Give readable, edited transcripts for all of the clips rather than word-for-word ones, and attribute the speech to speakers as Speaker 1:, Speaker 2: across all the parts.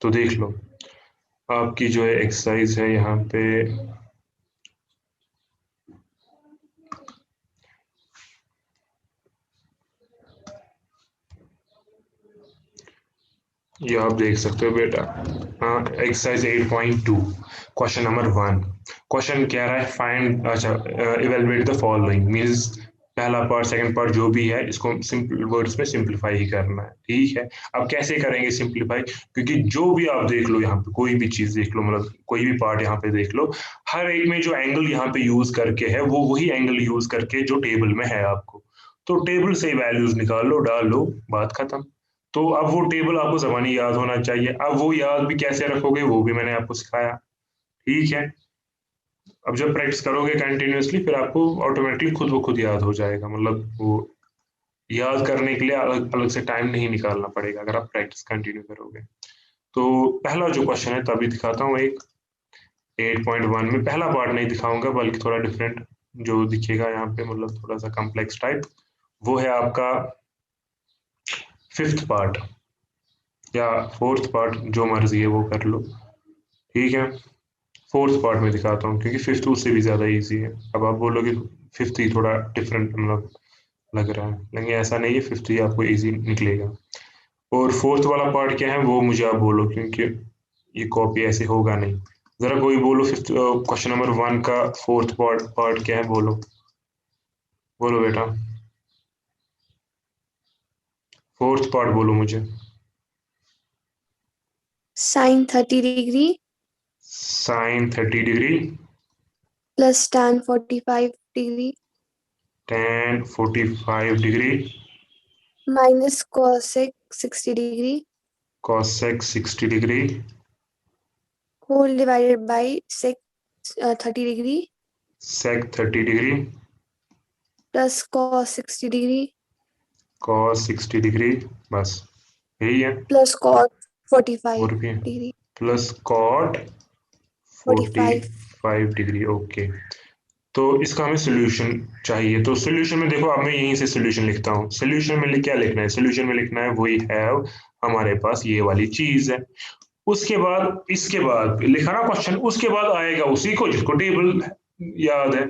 Speaker 1: तो देख लो आपकी जो है एक्सरसाइज है यहाँ पे, ये आप देख सकते हो बेटा। हाँ, एक्सरसाइज 8.2 क्वेश्चन नंबर 1। क्वेश्चन कह रहा है फाइंड, अच्छा, इवेलुएट द फॉलोइंग, मींस पहला पार्ट सेकंड पार्ट जो भी है इसको सिंपल वर्ड्स में सिंपलीफाई ही करना है। ठीक है, अब कैसे करेंगे सिंपलीफाई, क्योंकि जो भी आप देख लो यहाँ पे, कोई भी चीज देख लो, मतलब कोई भी पार्ट यहाँ पे देख लो, हर एक में जो एंगल यहाँ पे यूज करके है वो वही एंगल यूज करके जो टेबल में है आपको, तो टेबल से वैल्यूज निकाल लो, डाल लो, बात खत्म। तो अब वो टेबल आपको ज़बानी याद होना चाहिए। अब वो याद भी कैसे रखोगे वो भी मैंने आपको सिखाया। ठीक है, अब जब प्रैक्टिस करोगे कंटिन्यूअसली फिर आपको ऑटोमेटिकली खुद ब खुद याद हो जाएगा, मतलब वो याद करने के लिए अलग अलग से टाइम नहीं निकालना पड़ेगा अगर आप प्रैक्टिस कंटिन्यू करोगे। तो पहला जो क्वेश्चन है तभी दिखाता हूँ, एक 8.1 में पहला पार्ट नहीं दिखाऊंगा बल्कि थोड़ा डिफरेंट जो दिखेगा यहाँ पे, मतलब थोड़ा सा कम्प्लेक्स टाइप, वो है आपका फिफ्थ पार्ट या फोर्थ पार्ट, जो मर्जी है वो कर लो। ठीक है, फोर्थ पार्ट में दिखाता हूँ क्योंकि फिफ्थ उससे भी ज़्यादा इजी है। अब आप बोलोगे फिफ्थ ही थोड़ा डिफरेंट मतलब लग रहा है, लेकिन ऐसा नहीं है, फिफ्थ ही आपको इजी निकलेगा। और फोर्थ वाला पार्ट क्या है वो मुझे आप बोलो, क्योंकि ये कॉपी ऐसे होगा नहीं। ज़रा कोई बोलो फिफ्थ क्वेश्चन नंबर 1 का फोर्थ पार्ट पार्ट क्या है, बोलो बोलो बेटा, फोर्थ पार्ट बोलो मुझे।
Speaker 2: sin 30 degree
Speaker 1: sine 30 degree
Speaker 2: plus tan 45 degree
Speaker 1: tan 45 degree
Speaker 2: minus cosec 60 degree
Speaker 1: cosec 60 degree
Speaker 2: whole divided by sec 30 degree
Speaker 1: sec 30 degree
Speaker 2: plus cos 60 degree
Speaker 1: cos 60 degree, बस यही है।
Speaker 2: plus cos 45
Speaker 1: और भी
Speaker 2: degree
Speaker 1: plus cot
Speaker 2: 45
Speaker 1: 45 degree. Okay, तो इसका हमें solution चाहिए। तो सोल्यूशन में देखो, अब मैं यहीं से सोल्यूशन लिखता हूँ। सोल्यूशन में क्या लिखना है, सोल्यूशन में लिखना है वही हैव, हमारे पास ये वाली चीज है। उसके बाद इसके बाद लिखा ना क्वेश्चन, उसके बाद आएगा उसी को जिसको टेबल याद है।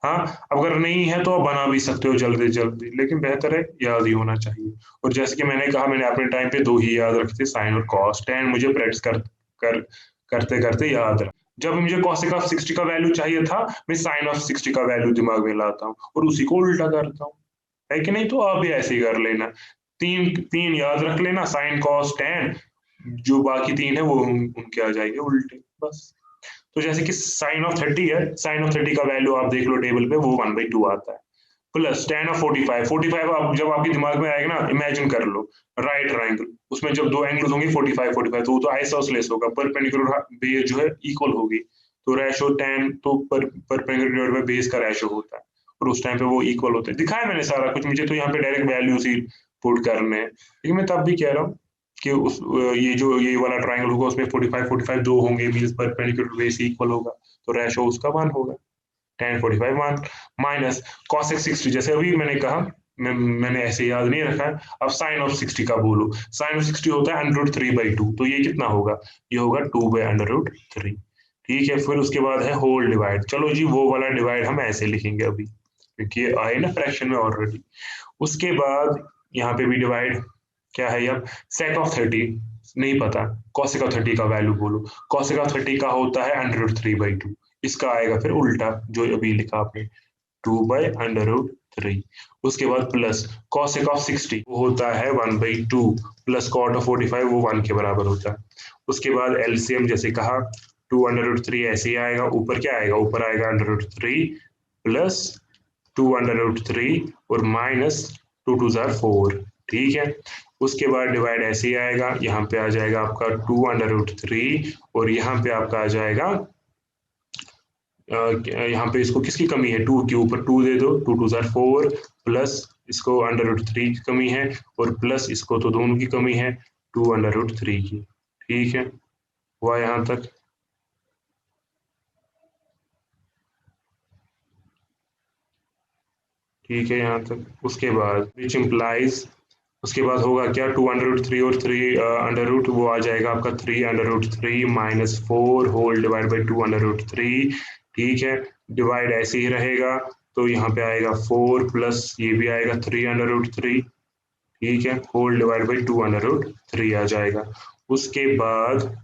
Speaker 1: हाँ, अगर नहीं है तो आप बना भी सकते हो जल्दी जल्दी, लेकिन बेहतर है याद ही होना चाहिए। और जैसे कि मैंने कहा, मैंने अपने टाइम पे दो ही याद रखे थे, साइन और कॉस। टेन मुझे प्रैक्टिस कर करते करते याद रहा। जब मुझे कॉसेक ऑफ 60 का वैल्यू चाहिए था, मैं साइन ऑफ 60 का वैल्यू दिमाग में लाता हूँ और उसी को उल्टा करता हूँ, है कि नहीं? तो आप भी ऐसे ही कर लेना, तीन तीन याद रख लेना, साइन कॉस टेन, जो बाकी तीन है वो उनके आ जाएंगे उल्टे, बस। तो जैसे कि साइन ऑफ 30 है, साइन ऑफ 30 का वैल्यू आप देख लो टेबल पे, वो 1/2 आता है, प्लस टेन ऑफ 45। 45 आप जब आपके दिमाग में आएगा ना, इमेजिन कर लो राइट ट्राइंगल, उसमें जब दो एंगल्स होंगे 45 45, तो वो तो आइसोसेलेस होगा, परपेंडिकुलर बेस जो है इक्वल होगी, तो रेशो टेन तो परपेंडिकुलर डिवाइड बाय बेस का रेशो होता है, और उस टाइम पे वो इक्वल होते हैं। दिखाया मैंने सारा कुछ, मुझे तो यहाँ पे डायरेक्ट वैल्यूज ही पुट करने हैं, लेकिन मैं तब भी कह रहा हूँ कि उस ये वाला ट्राइंगल होगा उसमें 45 45 दो होंगे, मींस परपेंडिकुलर बेस इक्वल होगा, तो रेशो उसका 1 होगा, टेन 45 1 माइनस कॉसेक 60, जैसे अभी मैंने कहा, मैंने ऐसे याद नहीं रखा है। अब साइन ऑफ 60 का बोलो, साइन ऑफ 60 होता है √3/2, तो ये कितना होगा, ये होगा 2/√3। ठीक है, फिर उसके बाद है होल डिवाइड। चलो जी, वो वाला डिवाइड हम ऐसे लिखेंगे अभी, क्योंकि ये आए ना फ्रैक्शन में ऑलरेडी। उसके बाद यहाँ पे भी डिवाइड, क्या है अब, सेक ऑफ 30 नहीं पता, कॉसेक ऑफ 30 का वैल्यू बोलो, कॉसेक ऑफ 30 का होता है √3/2, इसका आएगा फिर उल्टा जो अभी लिखा आपने, 2/√3। उसके बाद प्लस कॉसेक ऑफ 60 वो होता है 1/2, प्लस कॉट ऑफ 45 वो 1 के बराबर होता है। उसके बाद एलसीएम जैसे कहा, 2/√3 ऐसे ही आएगा, ऊपर क्या आएगा, ऊपर आएगा √3 प्लस 2/√3 और माइनस 2 2 जार 4। ठीक है, उसके बाद डिवाइड ऐसे ही आएगा, यहाँ पे आ जाएगा आपका 2/√3 और यहाँ पे आपका आ जाएगा, यहाँ पे इसको किसकी कमी है, 2 के ऊपर 2 दे दो, 2 2 जार 4 प्लस इसको √3 की कमी है, और प्लस इसको तो दोनों की कमी है 2/√3 की। ठीक है, हुआ यहाँ तक? ठीक है यहाँ तक। उसके बाद विच इम्प्लाइज उसके बाद होगा क्या, 2√3 और 3 अंडर रूट, वो आ जाएगा आपका 3√3 माइनस 4 होल डिवाइड बाई 2√3। ठीक है, डिवाइड ऐसे ही रहेगा, तो यहाँ पे आएगा 4 प्लस ये भी आएगा 3√3। ठीक है, होल डिवाइड बाई 2√3 आ जाएगा। उसके बाद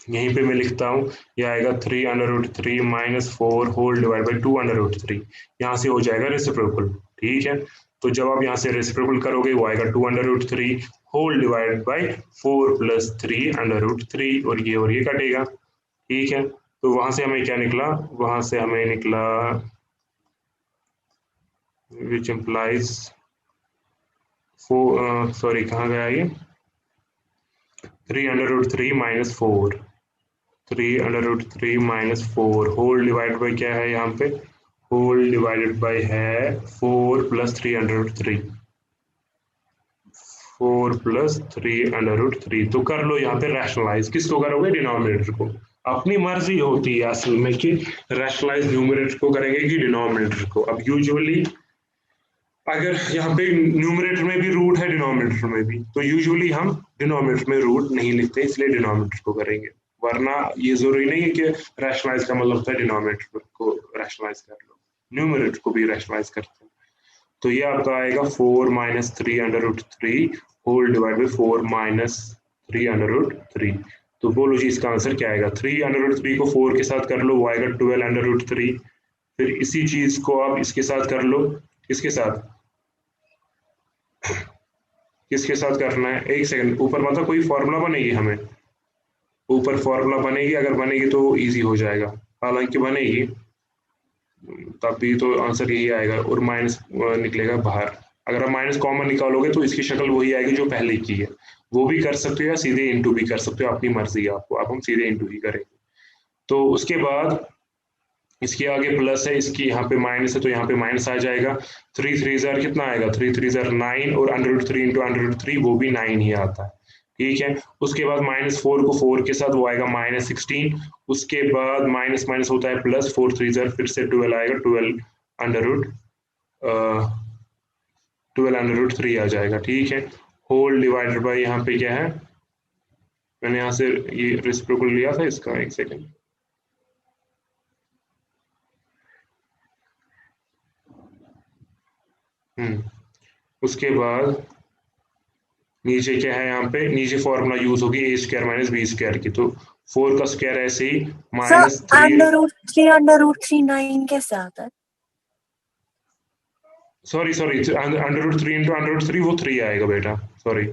Speaker 1: यहीं पे मैं लिखता हूँ, ये आएगा 3√3 माइनस 4 होल डिवाइड बाई 2√3। यहाँ से हो जाएगा रेसिप्रोकल। ठीक है, तो जब आप यहाँ से रेसिप्रोकल करोगे वो आएगा 2√3 होल डिवाइड बाई 4 प्लस 3√3, और ये कटेगा। ठीक है, तो वहां से हमें क्या निकला, वहां से हमें निकला विच इम्प्लाइज सॉरी कहाँ गया ये, 3√3 minus 4, 3√3 minus 4 whole divide by क्या है यहाँ पे, होल डिवाइडेड बाई है 4 प्लस 3√3, 4 प्लस 3√3। तो कर लो यहाँ पे रैशनलाइज, किसको करोगे, डिनोमिनेटर को। अपनी मर्जी होती है असल में कि रैशनलाइज न्यूमरेटर को करेंगे कि डिनोमिनेटर को। अब यूजुअली अगर यहाँ पे न्यूमरेटर में भी रूट है डिनोमिनेटर में भी, तो यूजुअली हम डिनोमिनेटर में रूट नहीं लिखते, इसलिए डिनोमिनेटर को करेंगे। वरना ये जरूरी नहीं है कि रैशनलाइज का मतलब होता है डिनोमिनेटर को रैशनलाइज कर लो, न्यूमरेटर को भी रैशनलाइज करते हैं। तो ये आपका आएगा 4 minus 3√3 whole divide by 4 minus 3√3। तो बोलो जी इसका आंसर क्या आएगा, 3√3 को 4 के साथ कर लो, वो आएगा 12√3। फिर इसी चीज को आप इसके साथ कर लो, किसके साथ, किसके साथ करना है, एक सेकंड, ऊपर मतलब कोई फॉर्मूला बनेगी हमें, ऊपर फॉर्मूला बनेगी, अगर बनेगी तो इजी हो जाएगा, हालांकि बनेगी तब भी तो आंसर यही आएगा, और माइनस निकलेगा बाहर। अगर आप माइनस कॉमन निकालोगे तो इसकी शक्ल वही आएगी जो पहले की है, वो भी कर सकते हो या सीधे इंटू भी कर सकते हो, अपनी मर्जी है आपको। अब हम सीधे इंटू ही करेंगे। तो उसके बाद इसके आगे प्लस है, इसकी यहाँ पे माइनस है, तो यहाँ पे माइनस आ जाएगा। 3 3 कितना आएगा, 3 3 9, और √3 इंटू √3 वो भी 9 ही आता है। ठीक है, उसके बाद -4 को 4 के साथ वो आएगा -16। उसके बाद माइनस माइनस होता है प्लस, 4 3 फिर से 12 आएगा, 12√3 आ जाएगा। ठीक है, होल डिवाइडेड बाई यहाँ पे क्या है, मैंने यहाँ से ये रेसिप्रोकल लिया था इसका, एक सेकेंड, उसके बाद नीचे क्या है, यहाँ पे नीचे फॉर्मूला यूज होगी a² माइनस b² की, तो 4 का स्क्वायर ऐसे ही
Speaker 2: √3 9 कैसे आता है,
Speaker 1: सॉरी √3 इंटू √3 वो 3 आएगा बेटा, सॉरी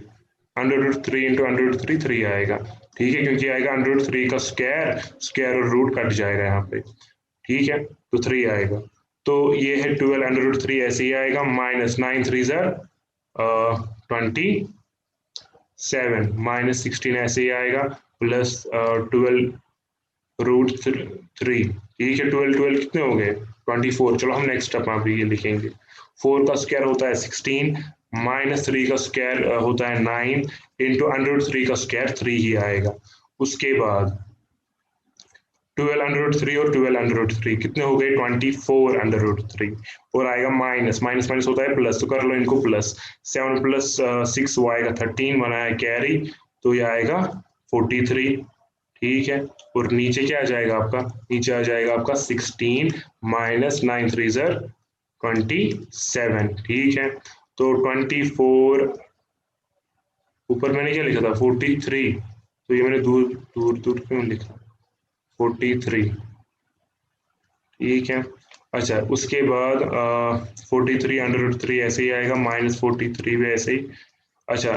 Speaker 1: √3 इंटू √3 3 आएगा। ठीक है, क्योंकि आएगा √3 का स्क्वायर और रूट कट जाएगा यहाँ पे। ठीक है, तो 3 आएगा। तो ये है 12√3 ऐसे ही आएगा, -9 3 27 -16 ऐसे ही आएगा, प्लस 12√3। ठीक है, 12 कितने हो गए, 24। चलो हम नेक्स्ट स्टेप में भी ये लिखेंगे। 4 का स्क्वायर होता है 16, -3 का स्क्वायर होता है 9, इंटू √3 का स्क्वायर 3 ही आएगा। उसके बाद 12√3 और 12√3 कितने हो गए, 24√3, और आएगा माइनस माइनस माइनस होता है प्लस, तो कर लो इनको प्लस। 7 प्लस 6 वो आएगा 13, बनाया कैरी, तो ये आएगा 43। ठीक है, और नीचे क्या आ जाएगा आपका, नीचे आ जाएगा आपका 16 -9 3 27। ठीक है, तो 24, ऊपर मैंने क्या लिखा था 43, तो ये मैंने दूर दूर दूर क्यों लिखा, 43। ठीक है, अच्छा उसके बाद 43√3 ऐसे ही आएगा, -43 भी ऐसे ही। अच्छा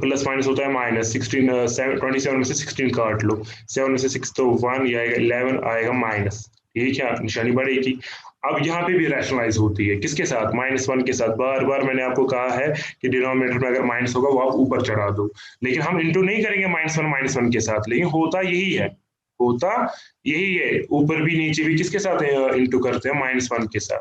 Speaker 1: प्लस माइनस होता है माइनस, 27 में से 16 काट लो, 7 में से 6 तो 1, ये आएगा 11 आएगा माइनस। ठीक है, निशानी बढ़ेगी। अब यहाँ पे भी रैशनलाइज होती है, किसके साथ, -1 के साथ। बार बार मैंने आपको कहा है कि डिनोमिनेटर में अगर माइनस होगा वो आप ऊपर चढ़ा दो, लेकिन हम इंटू नहीं करेंगे -1 के साथ, लेकिन होता यही है, होता यही है, ऊपर भी नीचे भी किसके साथ इंटू करते हैं, -1 के साथ।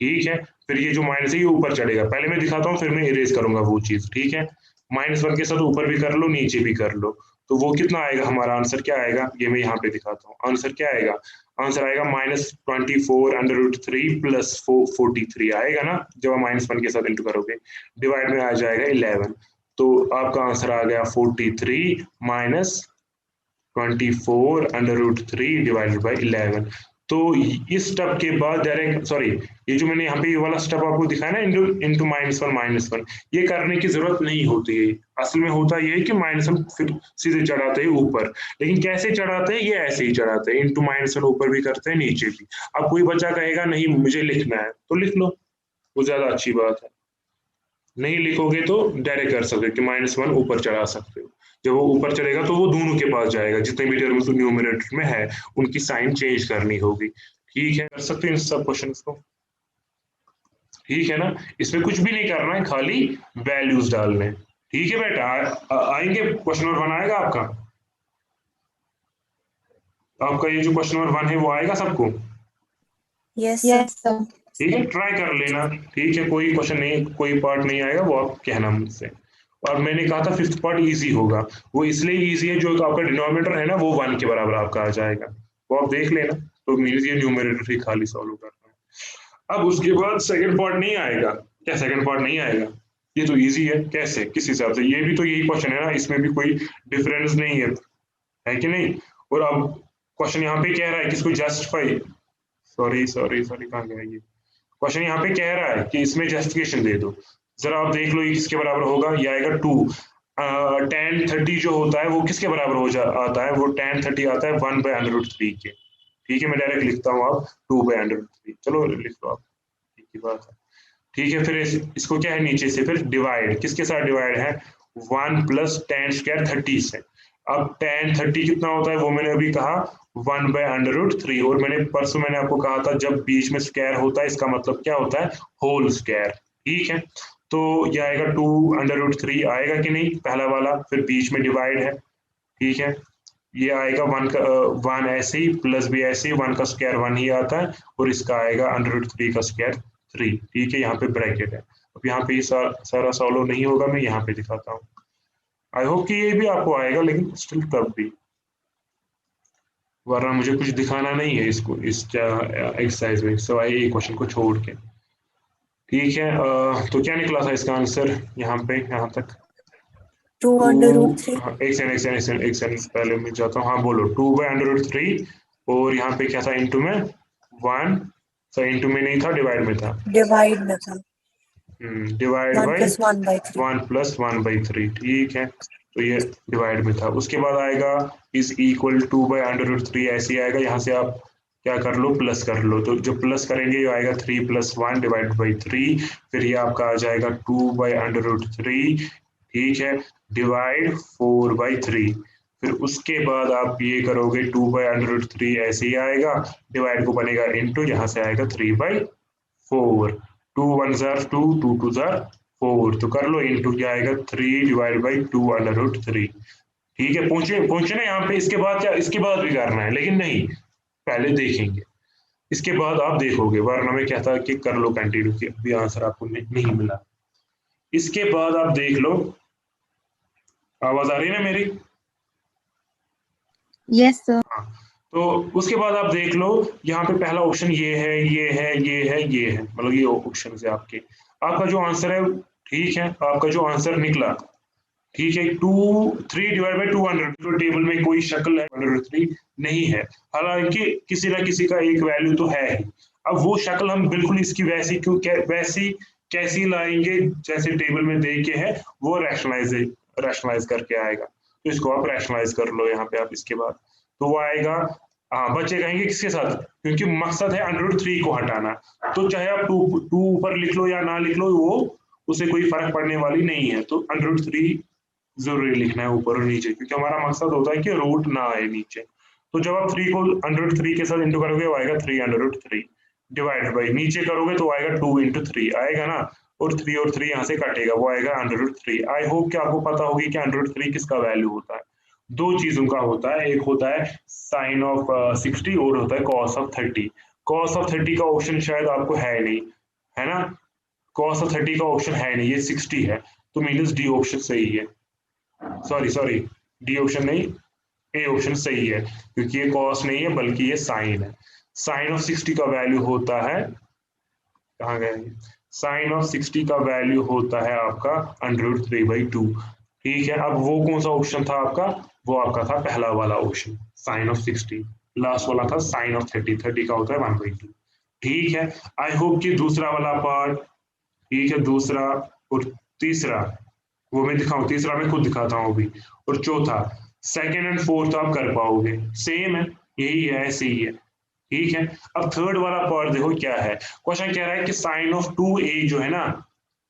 Speaker 1: ठीक है, फिर ये जो माइनस है ये ऊपर चढ़ेगा, पहले मैं दिखाता हूँ फिर मैं इरेज करूंगा वो चीज। ठीक है, -1 के साथ ऊपर भी कर लो नीचे भी कर लो, तो वो कितना आएगा, हमारा आंसर क्या आएगा, ये मैं यहाँ पे दिखाता हूँ। आंसर क्या आएगा, आंसर आएगा -24√3 प्लस 43 आएगा ना, जब आप -1 के साथ इंटू करोगे, डिवाइड में आ जाएगा 11। तो आपका आंसर आ गया 43 माइनस 24√3 डिवाइडेड बाई 11। तो इस स्टेप के बाद डायरेक्ट, सॉरी, ये जो मैंने यहाँ पे ये वाला स्टेप आपको दिखाया ना, इंटू -1, ये करने की जरूरत नहीं होती है। असल में होता ये है कि -1 फिर सीधे चढ़ाते हैं ऊपर, लेकिन कैसे चढ़ाते हैं, ये ऐसे ही चढ़ाते हैं, इंटू -1 ऊपर भी करते हैं नीचे भी। अब कोई बच्चा कहेगा नहीं मुझे लिखना है, तो लिख लो, वो ज्यादा अच्छी बात है। नहीं लिखोगे तो डायरेक्ट कर सकते हो कि -1 ऊपर चढ़ा सकते हो। जब वो ऊपर चलेगा तो वो दोनों के पास जाएगा, जितने भी टर्म्स न्यूमरेटर में है उनकी साइन चेंज करनी होगी। ठीक है, कर सकते हैं इन सब क्वेश्चंस को, ठीक है ना। इसमें कुछ भी नहीं करना है, खाली वैल्यूज डालने। ठीक है बेटा, आएंगे क्वेश्चन नंबर 1 आएगा आपका। आपका ये जो क्वेश्चन नंबर 1 है वो आएगा सबको।
Speaker 2: Yes sir.
Speaker 1: ठीक है, ट्राई कर लेना। ठीक है, कोई क्वेश्चन नहीं, कोई पार्ट नहीं आएगा वो आप कहना मुझसे। और मैंने कहा था 5th पार्ट इजी होगा, वो इसलिए इजी है जो आपका डिनोमिनेटर है ना वो 1 के बराबर आपका आ जाएगा, वो आप देख लेना। तो मीन्स ये न्यूमरेटर ही खाली सॉल्व करना है। अब उसके बाद सेकंड पार्ट नहीं आएगा क्या, सेकंड पार्ट नहीं आएगा, ये तो इजी है। कैसे, किस हिसाब से, ये भी तो यही क्वेश्चन है ना, इसमें भी कोई डिफरेंस नहीं है कि नहीं। और अब क्वेश्चन यहाँ पे कह रहा है किसको जस्टिफाई, सॉरी सॉरी सॉरी कहाँ गया ये क्वेश्चन, यहाँ पे कह रहा है कि इसमें जस्टिफिकेशन दे दो। जरा आप देख लो ये किसके बराबर होगा, ये आएगा 2। tan 30 जो होता है वो किसके बराबर आता है, वो tan 30 आता है 1/√3 के। ठीक है, मैं डायरेक्ट लिखता हूँ, आप 2/√3, चलो लिख लो आप, ठीक ही बात है। ठीक है, फिर इसको क्या है, नीचे से फिर डिवाइड, किसके साथ डिवाइड है, 1 प्लस tan² 30 से। अब tan 30 कितना होता है वो मैंने अभी कहा 1/√3, और मैंने परसों मैंने आपको कहा था जब बीच में स्क्वायर होता है इसका मतलब क्या होता है, होल स्क्वायर। ठीक है, तो ये आएगा 2/√3 आएगा कि नहीं, पहला वाला, फिर बीच में डिवाइड है। ठीक है, ये आएगा 1 ऐसे ही, प्लस भी ऐसे ही, 1 का स्क्वायर 1 ही आता है, और इसका आएगा √3 का स्क्वायर 3। ठीक है, यहाँ पे ब्रैकेट है। अब यहाँ पे सारा सॉल्व नहीं होगा, मैं यहाँ पे दिखाता हूँ। आई होप कि ये भी आपको आएगा, लेकिन स्टिल तब भी, वरना मुझे कुछ दिखाना नहीं है इसको, इस एक्सरसाइज में सवाए ये क्वेश्चन को छोड़ के। ठीक है, तो क्या निकला था इसका आंसर यहाँ पे, यहाँ तक
Speaker 2: 2/√3।
Speaker 1: एक सेकंड पहले मैं जाता हूँ। हाँ बोलो, 2/√3, और यहाँ पे क्या था, इंटू में 1, सो इंटू में नहीं था, डिवाइड में था,
Speaker 2: डिवाइड में था,
Speaker 1: डिवाइड
Speaker 2: 1
Speaker 1: बाई
Speaker 2: + 1/3।
Speaker 1: 1 + 1/3। ठीक है, तो ये डिवाइड में था। उसके बाद आएगा इज इक्वल 2/√3, ऐसे ही आएगा, यहाँ से आप क्या कर लो, प्लस कर लो, तो जो प्लस करेंगे ये आएगा 3 + 1 डिवाइड बाई 3, फिर ये आपका आ जाएगा 2/√3। ठीक है, डिवाइड 4/3, फिर उसके बाद आप ये करोगे 2/√3 ऐसे ही आएगा, डिवाइड को बनेगा इंटू, यहाँ से आएगा 3/4, 2 1 जार 2, 2 2 जार 4, तो कर लो इंटू, क्या आएगा 3 डिवाइड बाई 2/√3। ठीक है, पहुंचे ना यहाँ पे। इसके बाद क्या, इसके बाद भी करना है, लेकिन नहीं, पहले देखेंगे, इसके बाद आप देखोगे, वरना मैं कहता कि कर लो कंटिन्यू, कि अभी आंसर आपको नहीं मिला। इसके बाद आप देख लो, आवाज आ रही है ना मेरी?
Speaker 3: Yes sir.
Speaker 1: हाँ, तो उसके बाद आप देख लो, यहाँ पे पहला ऑप्शन ये है, ये है, ये है, ये है, मतलब ये ऑप्शन है आपके। आपका जो आंसर है, ठीक है, आपका जो आंसर निकला, ठीक है, 3 डिवाइड बाई 200, तो टेबल में कोई शक्ल है 103 नहीं है, हालांकि किसी ना किसी का एक वैल्यू तो है ही। अब वो शक्ल हम बिल्कुल इसकी वैसी क्यों, वैसी कैसी लाएंगे जैसे टेबल में दे के है, वो रैशनलाइज करके आएगा। तो इसको आप रैशनलाइज कर लो यहाँ पे आप, इसके बाद तो वो आएगा, हाँ, बच्चे कहेंगे किसके साथ, क्योंकि मकसद है √3 को हटाना, तो चाहे आप 2 ऊपर लिख लो या ना लिख लो, वो उसे कोई फर्क पड़ने वाली नहीं है। तो √3 जरूरी लिखना है ऊपर और नीचे, क्योंकि हमारा मकसद होता है कि रूट ना आए नीचे। तो जब आप 3 को √3 के साथ इंटू करोगे, वो आएगा 3/3, डिवाइड बाई नीचे करोगे तो आएगा 2 × 3 आएगा ना, और 3 यहाँ से कटेगा, वो आएगा √3। आई होप कि आपको पता होगी कि √3 किसका वैल्यू होता है। दो चीजों का होता है, एक होता है साइन ऑफ 60 और होता है कॉस ऑफ 30। कॉस ऑफ 30 का ऑप्शन शायद आपको है नहीं, है ना, कॉस ऑफ 30 का ऑप्शन है नहीं, ये 60 है, तो मीनस डी ऑप्शन सही है। सॉरी डी ऑप्शन नहीं, ए ऑप्शन सही है, क्योंकि ये कॉस नहीं है बल्कि ये साइन है। साइन ऑफ 60 का वैल्यू होता है, कहाँ गया, साइन ऑफ 60 का वैल्यू होता है आपका √3/2। ठीक है, अब वो कौन सा ऑप्शन था आपका, वो आपका था पहला वाला ऑप्शन साइन ऑफ 60, लास्ट वाला था साइन ऑफ 30 का होता है 1/2। ठीक है, आई होप कि दूसरा वाला पार्ट, ठीक है, दूसरा और तीसरा वो मैं दिखाऊं, तीसरा मैं खुद दिखाता हूं अभी, और चौथा, सेकेंड एंड फोर्थ आप कर पाओगे, सेम है, यही है, ऐसे ही है। ठीक है, अब थर्ड वाला पार्ट देखो क्या है, क्वेश्चन कह रहा है कि साइन ऑफ 2a जो है ना,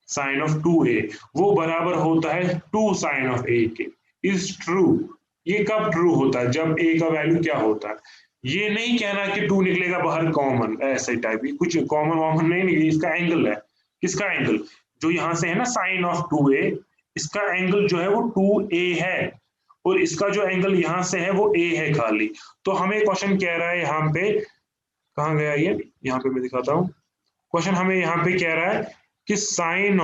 Speaker 1: साइन ऑफ 2a वो बराबर होता है 2 साइन ऑफ a के, इज ट्रू। ये कब ट्रू होता है, जब a का वैल्यू क्या होता है, ये नहीं कहना कि 2 निकलेगा बाहर कॉमन, ऐसे टाइप की कुछ कॉमन वॉमन नहीं निकली, इसका एंगल है, किसका एंगल, जो यहां से है ना साइन ऑफ 2a, इसका एंगल जो है वो 2a है, और इसका जो एंगल यहां से है वो a है खाली। तो हमें क्वेश्चन कह रहा है यहाँ पे, कहाँ गया ये, यहाँ पे मैं दिखाता हूँ, क्वेश्चन हमें यहाँ पे कह रहा है कि साइन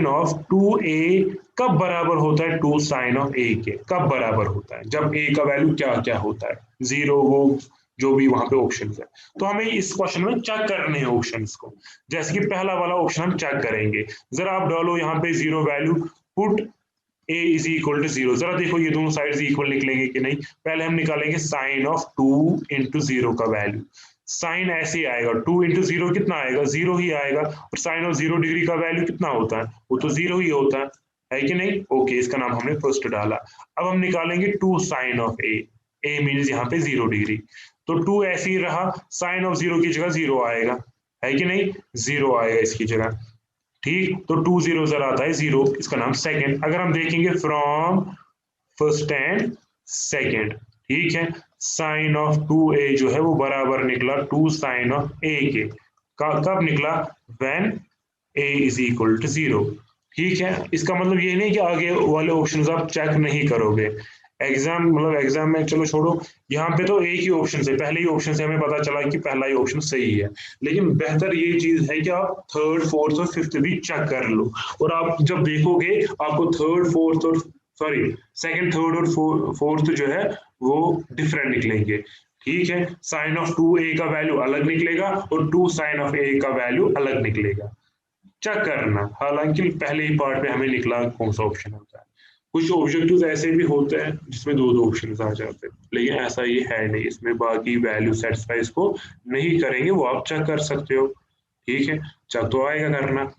Speaker 1: ऑफ 2a कब बराबर होता है 2 साइन ऑफ a के, कब बराबर होता है, जब a का वैल्यू क्या क्या होता है, 0, वो जो भी वहां पे ऑप्शंस है। तो हमें इस क्वेश्चन में चेक करने हैं ऑप्शंस को, जैसे कि पहला वाला ऑप्शन हम चेक करेंगे, जरा आप डालो यहाँ पे 0 value, put a is equal to 0, जरा देखो ये दोनों साइड इक्वल निकलेंगे कि नहीं। पहले हम निकालेंगे साइन ऑफ 2 इंटू 0 का वैल्यू, साइन ऐसे ही आएगा, 2 इंटू 0 कितना आएगा, 0 ही आएगा, और साइन ऑफ 0 डिग्री का वैल्यू कितना होता है, वो तो 0 ही होता है कि नहीं। ओके, इसका नाम हमने फर्स्ट डाला। अब हम निकालेंगे 2 साइन ऑफ a मीन्स यहाँ पे 0 डिग्री, तो 2 ऐसे ही रहा, साइन ऑफ 0 की जगह 0 आएगा, है कि नहीं, 0 आएगा इसकी जगह। ठीक, तो 2 0 जरा आता है 0, इसका नाम सेकंड। अगर हम देखेंगे फ्रॉम फर्स्ट एंड सेकंड, ठीक है, साइन ऑफ 2a जो है वो बराबर निकला 2 साइन ऑफ a के, कब निकला, when a is equal to 0। ठीक है, इसका मतलब ये नहीं कि आगे वाले ऑप्शंस आप चेक नहीं करोगे, एग्जाम में चलो छोड़ो, यहाँ पे तो एक ही ऑप्शन है, पहले ही ऑप्शन से हमें पता चला कि पहला ही ऑप्शन सही है, लेकिन बेहतर ये चीज है कि आप थर्ड फोर्थ और फिफ्थ भी चेक कर लो, और आप जब देखोगे आपको थर्ड फोर्थ और सॉरी सेकंड थर्ड और फोर्थ जो है वो डिफरेंट निकलेंगे। ठीक है, साइन ऑफ 2a का वैल्यू अलग निकलेगा और 2 साइन ऑफ a का वैल्यू अलग निकलेगा, चेक करना। हालांकि पहले ही पार्ट में हमें निकला कौन सा ऑप्शन होता है, कुछ ऑब्जेक्टिव्स ऐसे भी होते हैं जिसमें दो दो ऑप्शन आ जाते हैं, लेकिन ऐसा ये है नहीं, इसमें बाकी वैल्यू सेटिस्फाई इसको नहीं करेंगे, वो आप चेक कर सकते हो। ठीक है, चेक तो आएगा करना।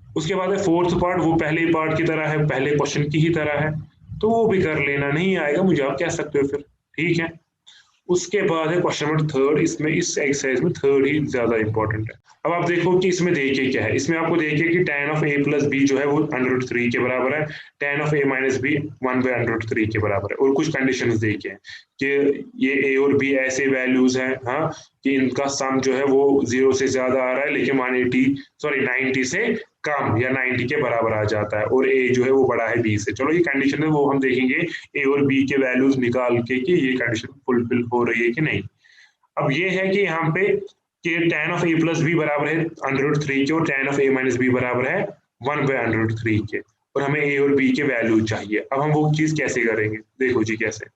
Speaker 1: उसके बाद है फोर्थ पार्ट, वो पहले पार्ट की तरह है, पहले क्वेश्चन की ही तरह है, तो वो भी कर लेना, नहीं आएगा मुझे आप कह सकते हो फिर। ठीक है, उसके बाद है क्वेश्चन नंबर थर्ड, इसमें इस एक्सरसाइज में थर्ड ही ज्यादा इंपॉर्टेंट है। अब आप देखो कि इसमें देखिए क्या है, इसमें आपको देखिए कि tan of a plus B जो है वो √3 के बराबर है, tan of a minus B 1/√3 के बराबर है, और कुछ कंडीशंस देखिए कि ये a और b ऐसे वैल्यूज हैं, हाँ, कि इनका सम जो है वो 0 से ज्यादा आ रहा है लेकिन 90 से कम या 90 के बराबर आ जाता है, और a जो है वो बड़ा है b से। चलो ये कंडीशन है, वो हम देखेंगे a और b के वैल्यूज निकाल के कि ये कंडीशन फुलफिल हो रही है कि नहीं। अब ये है कि यहाँ पे कि tan of a plus B बराबर है √3 के, और tan of a minus B बराबर है 1/√3 के, और हमें a और b के वैल्यू चाहिए। अब हम वो चीज कैसे करेंगे, देखो जी कैसे।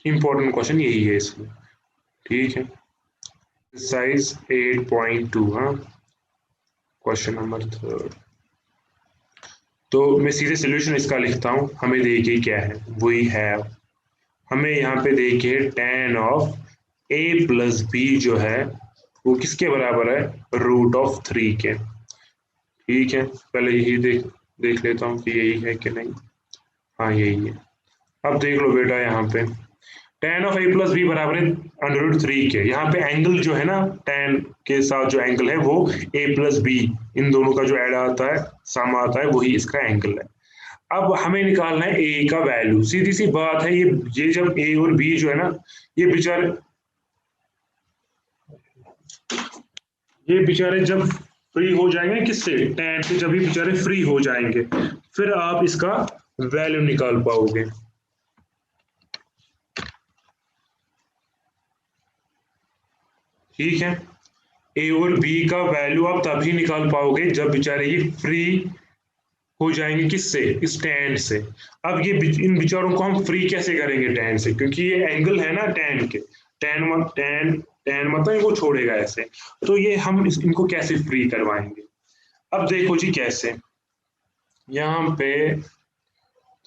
Speaker 1: इंपॉर्टेंट क्वेश्चन यही है इसमें। ठीक है, एक्सरसाइज 8.2, हाँ, क्वेश्चन नंबर थर्ड। तो मैं सीधे सोल्यूशन इसका लिखता हूँ, हमें देखिए क्या है, वही है, हमें यहाँ पे देखिए tan of a plus B जो है वो किसके बराबर है, √3 के। ठीक है, पहले यही देख लेता हूँ कि यही है कि नहीं, हाँ यही है। अब देख लो बेटा, यहाँ पे tan of a plus B बराबर है √3 के, यहाँ पे एंगल जो है ना tan के साथ जो एंगल है वो a प्लस बी, इन दोनों का जो ऐड आता है, सम आता है, वही इसका एंगल है। अब हमें निकालना है a का वैल्यू, सीधी सी बात है, ये जब a और b जो है ना, ये बेचारे जब फ्री हो जाएंगे किससे, tan से, जब ये बेचारे फ्री हो जाएंगे फिर आप इसका वैल्यू निकाल पाओगे। ठीक है, ए और बी का वैल्यू आप तभी निकाल पाओगे जब बेचारे ये फ्री हो जाएंगे। किससे? इस tan से। अब ये इन बेचारों को हम फ्री कैसे करेंगे tan से, क्योंकि ये एंगल है ना tan के, tan मतलब इनको छोड़ेगा ऐसे, तो ये हम इनको कैसे फ्री करवाएंगे? अब देखो जी कैसे, यहाँ पे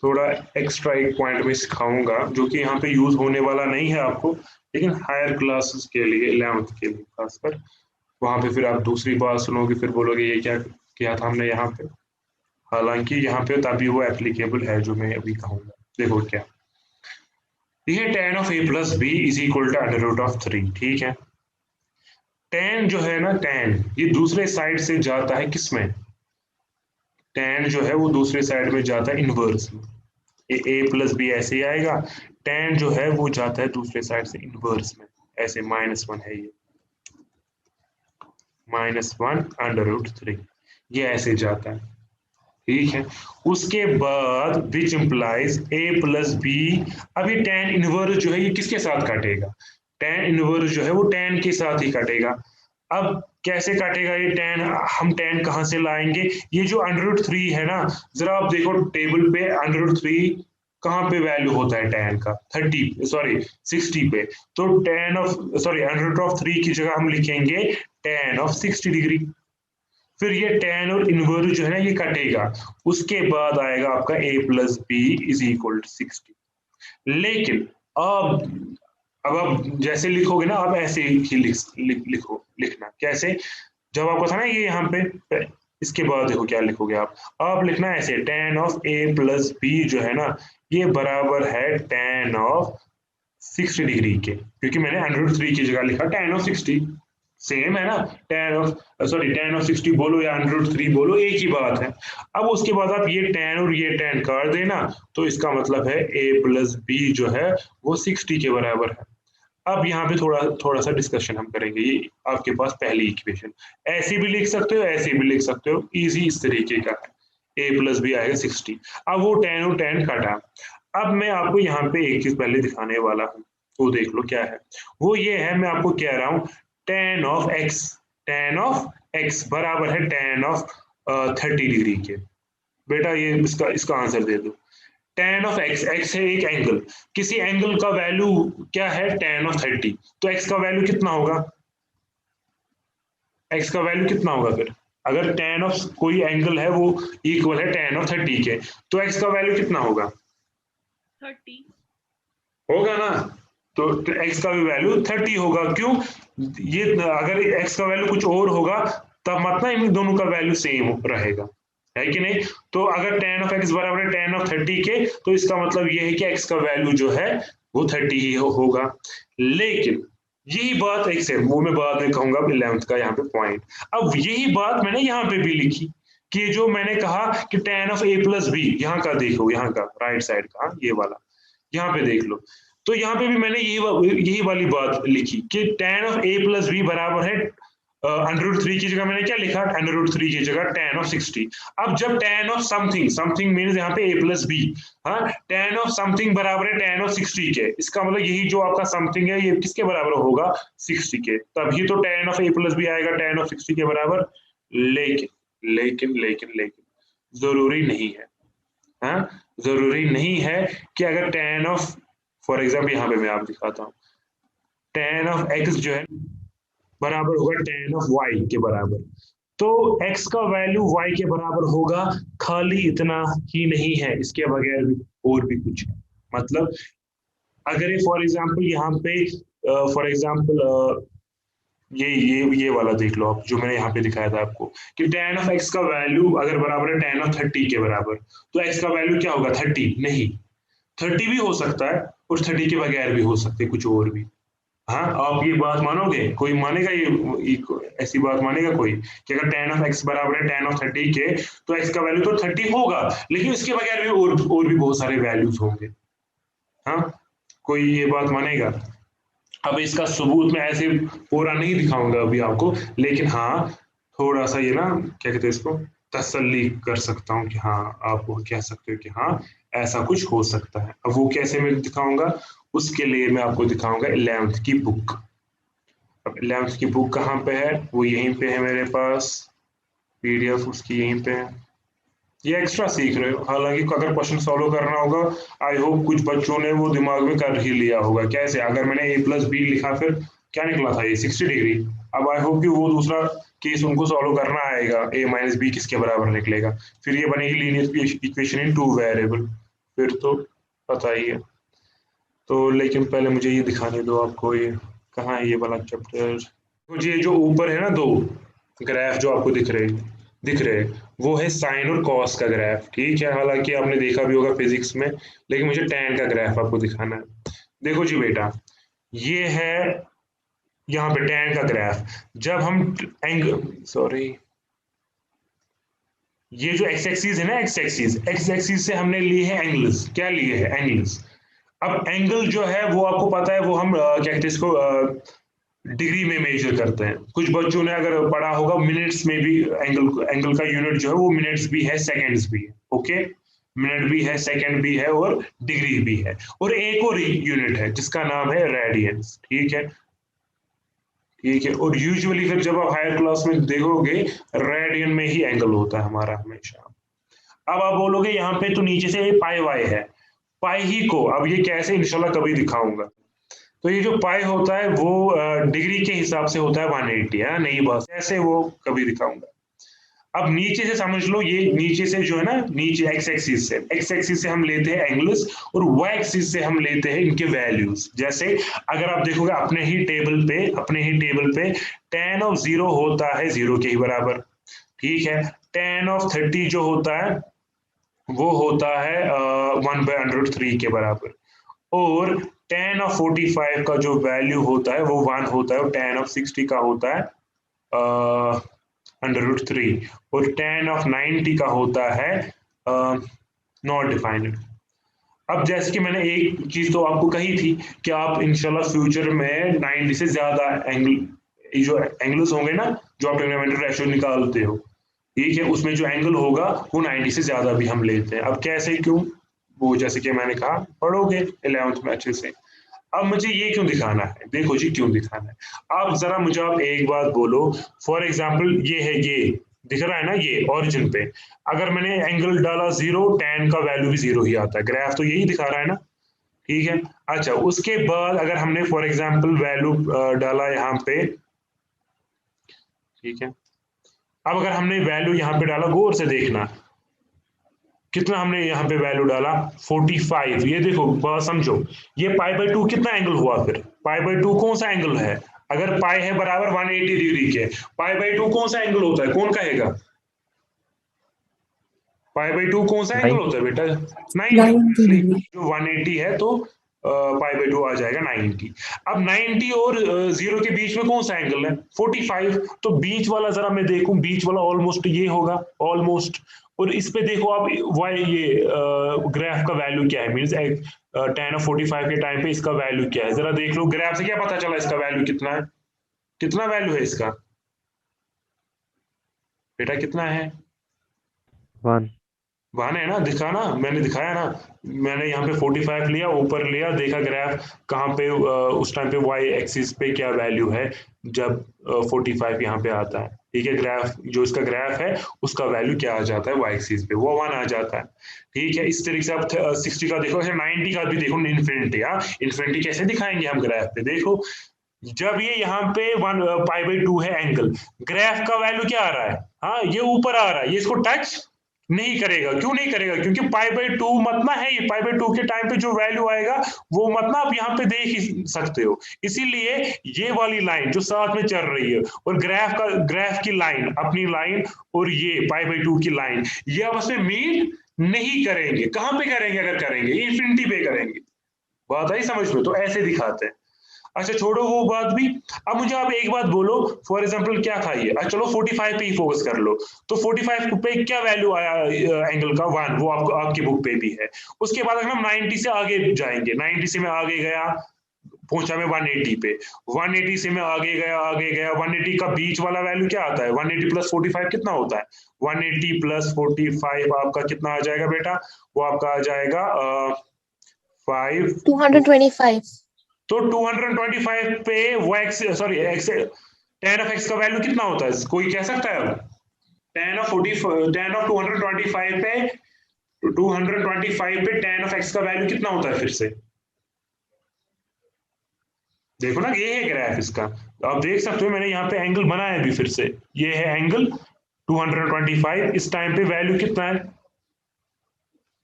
Speaker 1: थोड़ा एक्स्ट्रा एक पॉइंट में सिखाऊंगा जो कि यहाँ पे यूज होने वाला नहीं है आपको, लेकिन हायर क्लासेस के लिए, 11th के लिए खासकर, वहां पे फिर आप दूसरी बात सुनोगे, फिर बोलोगे ये क्या किया था हमने यहाँ पे। हालांकि यहाँ पे तभी वो एप्लीकेबल है जो मैं अभी कहूंगा। देखो क्या, ये tan of a plus B is equal to under root of 3, ठीक है। tan जो है ना, tan ये दूसरे साइड से जाता है किसमें? tan जो है वो दूसरे साइड में जाता है इनवर्स में। ये a प्लस बी ऐसे ही आएगा, tan जो है वो जाता है दूसरे साइड से इनवर्स में, ऐसे -1 है ये, -1 अंडर रूट 3, ये ऐसे जाता है, ठीक है। उसके बाद which implies a plus B, अभी tan इनवर्स जो है ये किसके साथ काटेगा? tan इनवर्स जो है वो tan के साथ ही काटेगा। अब कैसे काटेगा ये tan? हम tan कहां से लाएंगे? ये जो अंडर रूट 3 है ना, जरा आप देखो टेबल पे अंडर रूट 3 कहाँ पे वैल्यू होता है tan का? 60 पे। तो अंडर रूट ऑफ 3 की जगह हम लिखेंगे tan ऑफ 60 डिग्री। फिर ये tan और इनवर्स जो है ना ये कटेगा, उसके बाद आएगा आपका a plus B is equal to 60। लेकिन अब आप जैसे लिखोगे ना, आप ऐसे ही लिखना कैसे? जब आपको था ना ये यहाँ पे, इसके बाद देखो क्या लिखोगे आप लिखना ऐसे, tan of a plus B जो है ना ये बराबर है tan ऑफ 60 डिग्री के, क्योंकि मैंने अंडर रूट 3 की जगह लिखा tan ऑफ 60, सेम है ना, tan ऑफ 60 बोलो या अंडर रूट 3 बोलो, एक ही बात है। अब उसके बाद आप ये tan और ये tan काट देना, तो इसका मतलब है a प्लस बी जो है वो 60 के बराबर है। अब यहाँ पे थोड़ा सा डिस्कशन हम करेंगे। ये आपके पास पहली इक्वेशन, ऐसे भी लिख सकते हो, ऐसे भी लिख सकते हो, इजी इस तरीके का है, a प्लस बी आएगा 60। अब वो tan और tan काटा, अब मैं आपको यहाँ पे एक चीज पहले दिखाने वाला हूँ, वो देख लो क्या है। वो ये है, मैं आपको कह रहा हूँ tan ऑफ x बराबर है tan ऑफ 30 डिग्री के। बेटा ये इसका आंसर दे दो। tan ऑफ x है एक एंगल, किसी एंगल का वैल्यू क्या है? tan ऑफ 30, तो x का वैल्यू कितना होगा? x का वैल्यू कितना होगा फिर? अगर tan ऑफ कोई एंगल है वो इक्वल है tan ऑफ 30 के, तो x का वैल्यू कितना होगा?
Speaker 3: 30
Speaker 1: होगा ना, तो x का भी वैल्यू 30 होगा। क्यों? ये अगर x का वैल्यू कुछ और होगा तब मतलब इन दोनों का वैल्यू सेम रहेगा, है कि नहीं? तो अगर tan ऑफ x बराबर है tan ऑफ 30 के, तो इसका मतलब ये है कि x का वैल्यू जो है वो 30 ही होगा। लेकिन यही बात x है, वो मैं बाद में कहूंगा 11th का यहाँ पे पॉइंट। अब यही बात मैंने यहाँ पे भी लिखी कि जो मैंने कहा कि tan of a plus B, यहाँ का देखो, यहाँ का राइट साइड का ये वाला, यहाँ पे देख लो, तो यहाँ पे भी मैंने यही वाली बात लिखी कि tan of a plus B बराबर है अंडर रूट 3 की जगह मैंने क्या लिखा? अंडर रूट 3 की जगह tan ऑफ 60। अब जब tan ऑफ समथिंग मीन्स यहाँ पे a प्लस बी, हाँ, tan ऑफ समथिंग बराबर है tan ऑफ 60 के, इसका मतलब यही जो आपका समथिंग है ये किसके बराबर होगा? 60 के, तभी तो tan of a plus B आएगा tan ऑफ 60 के बराबर। लेकिन लेकिन लेकिन लेकिन जरूरी नहीं है, हाँ, जरूरी नहीं है कि अगर tan ऑफ, फॉर एग्जाम्पल यहाँ पे मैं आप दिखाता हूँ, tan ऑफ x जो है बराबर होगा tan ऑफ y के बराबर, तो x का वैल्यू y के बराबर होगा। खाली इतना ही नहीं है, इसके बगैर भी और भी कुछ है। मतलब अगर फॉर एग्जाम्पल यहाँ पे फॉर एग्जाम्पल ये वाला देख लो आप, जो मैंने यहाँ पे दिखाया था आपको कि tan ऑफ x का वैल्यू अगर बराबर है tan ऑफ 30 के बराबर, तो x का वैल्यू क्या होगा? 30 नहीं, 30 भी हो सकता है और 30 के बगैर भी हो सकते हैं कुछ और भी। हाँ, आप ये बात मानोगे? कोई मानेगा ये ऐसी बात मानेगा कोई कि अगर tan ऑफ x बराबर है tan ऑफ 30 के, तो x का वैल्यू तो 30 होगा, लेकिन इसके बगैर भी और भी बहुत सारे वैल्यूज होंगे। हाँ, कोई ये बात मानेगा? अब इसका सबूत मैं ऐसे पूरा नहीं दिखाऊंगा अभी आपको, लेकिन हाँ थोड़ा सा ये ना क्या कहते हैं इसको, तसल्ली कर सकता हूँ कि हाँ आप कह सकते हो कि हाँ ऐसा कुछ हो सकता है। अब वो कैसे मैं दिखाऊंगा, उसके लिए मैं आपको दिखाऊंगा 11th की बुक। अब 11th की बुक कहाँ पे है, वो यहीं पे है मेरे पास, PDF उसकी यहीं पे है। ये एक्स्ट्रा सीख रहे हो, हालांकि अगर क्वेश्चन सॉल्व करना होगा, आई होप कुछ बच्चों ने वो दिमाग में कर ही लिया होगा। कैसे, अगर मैंने A+B लिखा फिर क्या निकला था, ये 60 डिग्री। अब आई होप कि वो दूसरा केस उनको सॉल्व करना आएगा, A-B किसके बराबर निकलेगा, फिर ये बनेगी लीनियर इक्वेशन इन 2 वेरिएबल, फिर तो पता ही है। तो लेकिन पहले मुझे ये दिखाने दो आपको, ये कहाँ है ये वाला चैप्टर। मुझे जो ऊपर है ना 2 ग्राफ जो आपको दिख रहे वो है साइन और कॉस का ग्राफ, ठीक है। हालांकि आपने देखा भी होगा फिजिक्स में, लेकिन मुझे टैन का ग्राफ आपको दिखाना है। देखो जी बेटा, ये है यहाँ पे टैन का ग्राफ। जब हम ये जो एक्स एक्सिस है ना, एक्स एक्सिस से हमने लिए हैं एंगल्स, क्या लिए हैं एंगल्स। अब एंगल जो है वो आपको पता है, वो हम क्या कहते हैं इसको, डिग्री में मेजर करते हैं। कुछ बच्चों ने अगर पढ़ा होगा मिनट्स में भी, एंगल का यूनिट जो है वो मिनट्स भी है, सेकंड्स भी है, ओके। मिनट भी है, सेकंड भी है और डिग्री भी है। और एक और यूनिट है जिसका नाम है रेडियंस, ठीक है। ठीक है, और यूजुअली फिर जब आप हायर क्लास में देखोगे, रेडियन में ही एंगल होता है हमारा हमेशा। अब आप बोलोगे यहाँ पे तो नीचे से पाई वाई है, पाई ही को अब ये कैसे, इंशाल्लाह कभी दिखाऊंगा। तो ये जो पाई होता है वो डिग्री के हिसाब से होता है 180 है, नहीं बस ऐसे, वो कभी दिखाऊंगा। अब नीचे से समझ लो, ये नीचे से जो है ना, नीचे एक्स एक्सिस से हम लेते हैं एंगल्स, और वाई एक्सिस से हम लेते हैं इनके वैल्यूज। जैसे अगर आप देखोगे अपने ही टेबल पे tan ऑफ 0 होता है 0 के ही बराबर, ठीक है। tan ऑफ 30 जो होता है वो होता है 1/√3 के बराबर, और tan ऑफ 45 का जो वैल्यू होता है वो 1 होता है, और tan ऑफ 60 का होता है √3, और tan ऑफ 90 का होता है नॉट डिफाइंड। अब जैसे कि मैंने एक चीज तो आपको कही थी कि आप इंशाल्लाह फ्यूचर में 90 से ज्यादा एंगल, जो एंगल्स होंगे ना, जो आप ट्रिग्नोमेट्रिक रेशियो निकालते हो, ठीक है, उसमें जो एंगल होगा वो 90 से ज्यादा भी हम लेते हैं। अब कैसे, क्यों, वो जैसे कि मैंने कहा पढ़ोगे 11th में अच्छे से। अब मुझे ये क्यों दिखाना है, देखो जी क्यों दिखाना है। आप जरा मुझे आप एक बात बोलो, फॉर एग्जाम्पल ये है, ये दिख रहा है ना, ये ओरिजिन पे अगर मैंने एंगल डाला 0, tan का वैल्यू भी 0 ही आता है, ग्राफ तो यही दिखा रहा है ना, ठीक है। अच्छा, उसके बाद अगर हमने फॉर एग्जाम्पल वैल्यू डाला यहाँ पे, ठीक है। अब अगर हमने वैल्यू यहाँ पे डाला, गौर से देखना कितना हमने यहाँ पे वैल्यू डाला, 45। ये देखो बात समझो, ये π/2 कितना एंगल हुआ, फिर π/2 कौन सा एंगल है, अगर पाई है बराबर 180 डिग्री के, π/2 कौन सा एंगल होता है, कौन कहेगा, π/2 कौन सा एंगल होता है बेटा, 90।
Speaker 2: 90 डिग्री।
Speaker 1: जो 180 है तो π/2 आ जाएगा 90। अब 90 और 0 के बीच में कौन सा एंगल है, 45। तो बीच वाला जरा मैं देखूं, बीच वाला ऑलमोस्ट ये होगा, ऑलमोस्ट। और इस पे देखो आप, वाई ये ग्राफ का वैल्यू क्या है, मींस tan ऑफ 45 के टाइम पे इसका वैल्यू क्या है, जरा देख लो ग्राफ से क्या पता चला इसका वैल्यू कितना है, कितना वैल्यू है इसका बेटा, कितना है,
Speaker 4: 1
Speaker 1: है ना, दिखाना, मैंने दिखाया ना, मैंने यहाँ पे 45 लिया, ऊपर लिया, देखा ग्राफ कहाँ पे, उस टाइम पे वाई एक्सिस पे क्या वैल्यू है जब 45 यहाँ पे आता है, ठीक है। ग्राफ जो इसका ग्राफ है उसका वैल्यू क्या आ जाता है वाई एक्सिस पे, वो 1 आ जाता है, ठीक है। इस तरीके से आप 60 का देखो, 90 का भी देखो, इन्फिनिटी, हाँ इन्फिनिटी कैसे दिखाएंगे हम ग्राफ पे, देखो जब ये यहाँ पे 1π/2 है एंगल, ग्राफ का वैल्यू क्या आ रहा है, हाँ ये ऊपर आ रहा है, ये इसको टच नहीं करेगा, क्यों नहीं करेगा, क्योंकि π/2 मतलब है, ये π/2 के टाइम पे जो वैल्यू आएगा वो मतलब आप यहाँ पे देख ही सकते हो। इसीलिए ये वाली लाइन जो साथ में चल रही है, और ग्राफ की लाइन, अपनी लाइन, और ये π/2 की लाइन, ये आपस में मीट नहीं करेंगे। कहाँ पे करेंगे, अगर करेंगे इन्फिनिटी पे करेंगे, बात आई समझ में, तो ऐसे दिखाते हैं। अच्छा छोड़ो वो बात भी, अब मुझे आप एक बात बोलो, फॉर एग्जांपल क्या था ये, चलो 45 पे ही फोकस कर लो, तो 45 पे क्या वैल्यू आया एंगल का, 1, वो आपको आपकी बुक पे भी है। उसके बाद अगर हम 90 से आगे जाएंगे, 90 से मैं आगे गया, पहुंचा मैं 180 पे, 180 से मैं आगे गया 180 का बीच वाला वैल्यू क्या आता है, 180 प्लस 45 कितना होता है, 180 प्लस 45 आपका कितना आ जाएगा बेटा, वो आपका आ जाएगा 5
Speaker 2: 225।
Speaker 1: तो 225 पे वो x sorry x tan of x का वैल्यू कितना होता है, कोई कह सकता है? tan ऑफ 225 पे 225 पे tan ऑफ एक्स का वैल्यू कितना होता है? फिर से देखो ना, ये है ग्राफ इसका, आप देख सकते हो मैंने यहाँ पे एंगल बनाया भी, फिर से ये है एंगल 225, इस टाइम पे वैल्यू कितना है,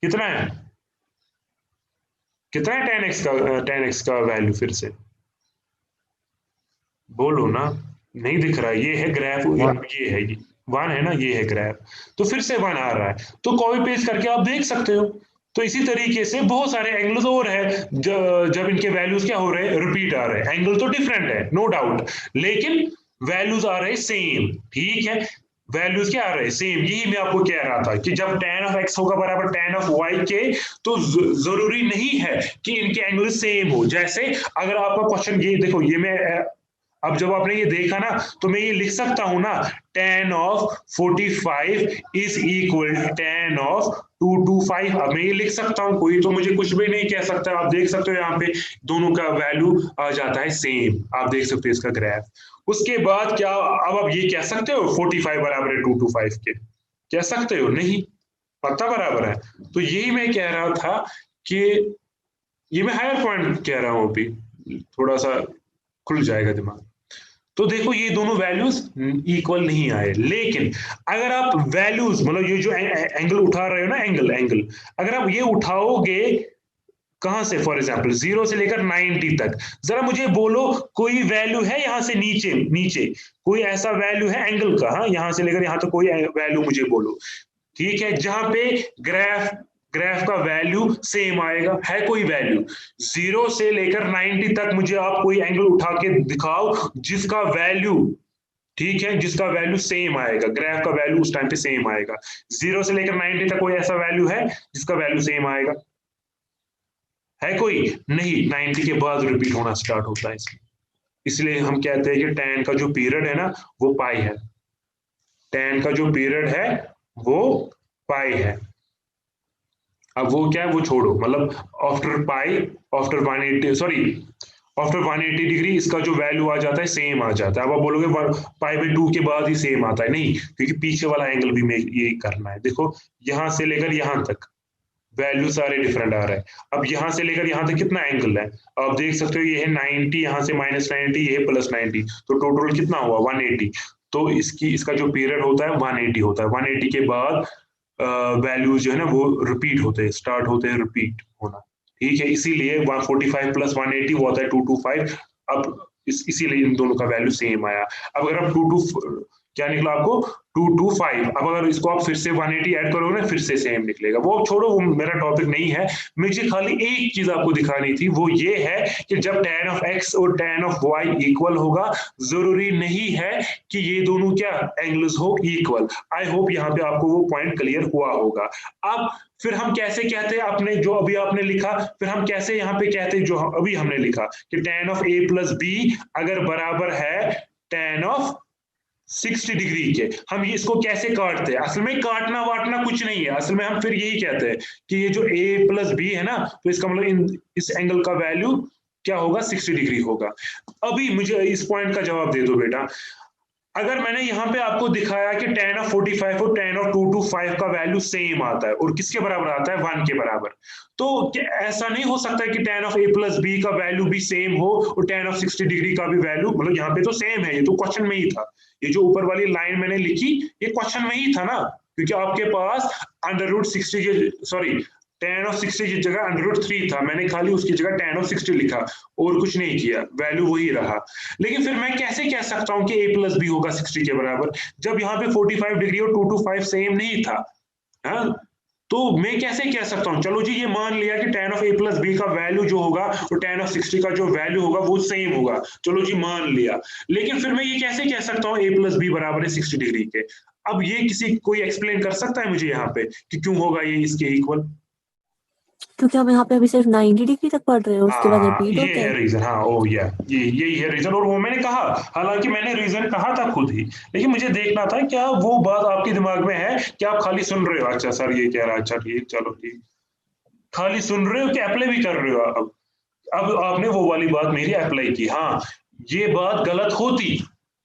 Speaker 1: कितना है, कितना है tan x का वैल्यू? फिर से बोलो ना, नहीं दिख रहा, ये है ग्राफ, ये है, ये 1 है ना, ये है ग्राफ, तो फिर से 1 आ रहा है, तो कॉपी पेस्ट करके आप देख सकते हो। तो इसी तरीके से बहुत सारे एंगल्स और है, जब इनके वैल्यूज क्या हो रहे हैं, रिपीट आ रहे हैं, एंगल तो डिफरेंट है नो डाउट, लेकिन वैल्यूज आ रहे हैं सेम, ठीक है, वैल्यूज क्या आ रहे हैं सेम। यही मैं आपको कह रहा था कि जब tan ऑफ x होगा बराबर tan ऑफ y के, तो जरूरी नहीं है कि इनके एंगल सेम हो। जैसे अगर आपका क्वेश्चन ये देखो, ये मैं अब जब आपने ये देखा ना, तो मैं ये लिख सकता हूं ना, tan of 45 is equal tan of 225। अब मैं ये लिख सकता हूं, कोई तो मुझे कुछ भी नहीं कह सकता। आप देख सकते हो यहाँ पे दोनों का वैल्यू आ जाता है सेम, आप देख सकते हो इसका ग्राफ। उसके बाद क्या अब आप ये कह सकते हो 45 बराबर है 225 के? कह सकते हो? नहीं, पता बराबर है। तो यही मैं कह रहा था कि ये मैं हायर पॉइंट कह रहा हूं, अभी थोड़ा सा खुल जाएगा दिमाग। तो देखो ये दोनों वैल्यूज इक्वल नहीं आए, लेकिन अगर आप वैल्यूज मतलब ये जो एंगल उठा रहे हो ना, एंगल अगर आप ये उठाओगे कहां से, फॉर एग्जांपल 0 से लेकर 90 तक, जरा मुझे बोलो कोई वैल्यू है यहां से नीचे नीचे, कोई ऐसा वैल्यू है एंगल का, हाँ यहां से लेकर यहां तक कोई वैल्यू मुझे बोलो, ठीक है, जहां पे ग्राफ का वैल्यू सेम आएगा, है कोई वैल्यू? 0 से लेकर 90 तक मुझे आप कोई एंगल उठा के दिखाओ जिसका वैल्यू, ठीक है, जिसका वैल्यू सेम आएगा, ग्राफ का वैल्यू उस टाइम पे सेम आएगा। 0 से लेकर 90 तक कोई ऐसा वैल्यू है जिसका वैल्यू सेम आएगा? है कोई? नहीं, 90 के बाद रिपीट होना स्टार्ट होता है इसमें। इसलिए हम कहते हैं कि tan का जो पीरियड है ना वो पाई है, tan का जो पीरियड है वो पाई है। अब वो क्या है वो छोड़ो, मतलब आफ्टर पाई, आफ्टर 180 सॉरी आफ्टर 180 डिग्री इसका जो वैल्यू आ जाता है सेम आ जाता है। अब आप बोलोगे पाई बाई 2 के बाद ही सेम आता है, नहीं, क्योंकि पीछे वाला एंगल भी में ये करना है। देखो यहां से लेकर यहां तक वैल्यू सारे डिफरेंट आ रहे हैं। अब यहां से लेकर यहां तक कितना एंगल है, आप देख सकते हो, ये है 90, यहां से -90, ये है +90, तो टोटल कितना हुआ 180। तो इसका जो पीरियड होता है 180 होता है। 180 के बाद वैल्यूज जो है ना वो रिपीट होते हैं, स्टार्ट होते हैं रिपीट होना, ठीक है। इसीलिए 145 + 180 वो होता है 225। अब इसीलिए इन दोनों का वैल्यू सेम आया। अब अगर आप 22 क्या निकला आपको 225, अब अगर इसको आप फिर से 180 ऐड करोगे ना फिर से सेम निकलेगा। वो छोड़ो, वो मेरा टॉपिक नहीं है, मुझे खाली एक चीज आपको दिखानी थी, वो ये है कि जब tan ऑफ x और tan ऑफ y इक्वल होगा, जरूरी नहीं है कि ये दोनों क्या एंगल्स हो इक्वल। आई होप यहाँ पे आपको वो पॉइंट क्लियर हुआ होगा। अब फिर हम कैसे कहते हैं, आपने जो अभी आपने लिखा, फिर हम कैसे यहाँ पे कहते हैं जो अभी हमने लिखा कि tan ऑफ a + b अगर बराबर है tan ऑफ 60 डिग्री के, हम इसको कैसे काटते हैं? असल में काटना वाटना कुछ नहीं है, असल में हम फिर यही कहते हैं कि ये जो a + b है ना, तो इसका मतलब इस एंगल का वैल्यू क्या होगा 60 डिग्री होगा। अभी मुझे इस पॉइंट का जवाब दे दो बेटा, अगर मैंने यहाँ पे आपको दिखाया कि tan ऑफ 45 और tan ऑफ 225 का वैल्यू सेम आता है और किसके बराबर आता है 1 के बराबर, तो ऐसा नहीं हो सकता कि tan ऑफ a + b का वैल्यू भी सेम हो और tan ऑफ 60 डिग्री का भी वैल्यू, मतलब यहाँ पे तो सेम है, ये तो क्वेश्चन में ही था, ये जो ऊपर वाली लाइन मैंने लिखी ये क्वेश्चन में ही था ना, क्योंकि आपके पास tan ऑफ 60 की जगह √3 था, मैंने खाली उसकी जगह tan ऑफ 60 लिखा और कुछ नहीं किया, वैल्यू वही रहा। लेकिन फिर मैं कैसे कह सकता हूं कि a + b होगा 60 के बराबर, जब यहाँ पे 45 डिग्री और 225 सेम नहीं था, हाँ? तो मैं कैसे कह सकता हूं, चलो जी ये मान लिया कि tan ऑफ a + b का वैल्यू जो होगा और tan ऑफ 60 का जो वैल्यू होगा वो सेम होगा, चलो जी मान लिया, लेकिन फिर मैं ये कैसे कह सकता हूं a + b बराबर है 60 डिग्री के? अब ये कोई एक्सप्लेन कर सकता है मुझे यहाँ पे कि क्यों होगा ये इसके इक्वल?
Speaker 2: क्योंकि हम यहाँ पे अभी सिर्फ 90 डिग्री तक पढ़ रहे हैं, उसके बाद रिपीट
Speaker 1: ये
Speaker 2: होता
Speaker 1: है
Speaker 2: है।
Speaker 1: रीजन, हाँ ओ या यही है रीजन, और वो मैंने कहा, हालांकि मैंने रीजन कहा था खुद ही, लेकिन मुझे देखना था क्या वो बात आपके दिमाग में है कि आप खाली सुन रहे हो, अच्छा सर ये कह रहा है, अच्छा ठीक, चलो ठीक, खाली सुन रहे हो कि अप्लाई भी कर रहे हो अब? अब आपने वो वाली बात मेरी अप्लाई की, हाँ ये बात गलत होती,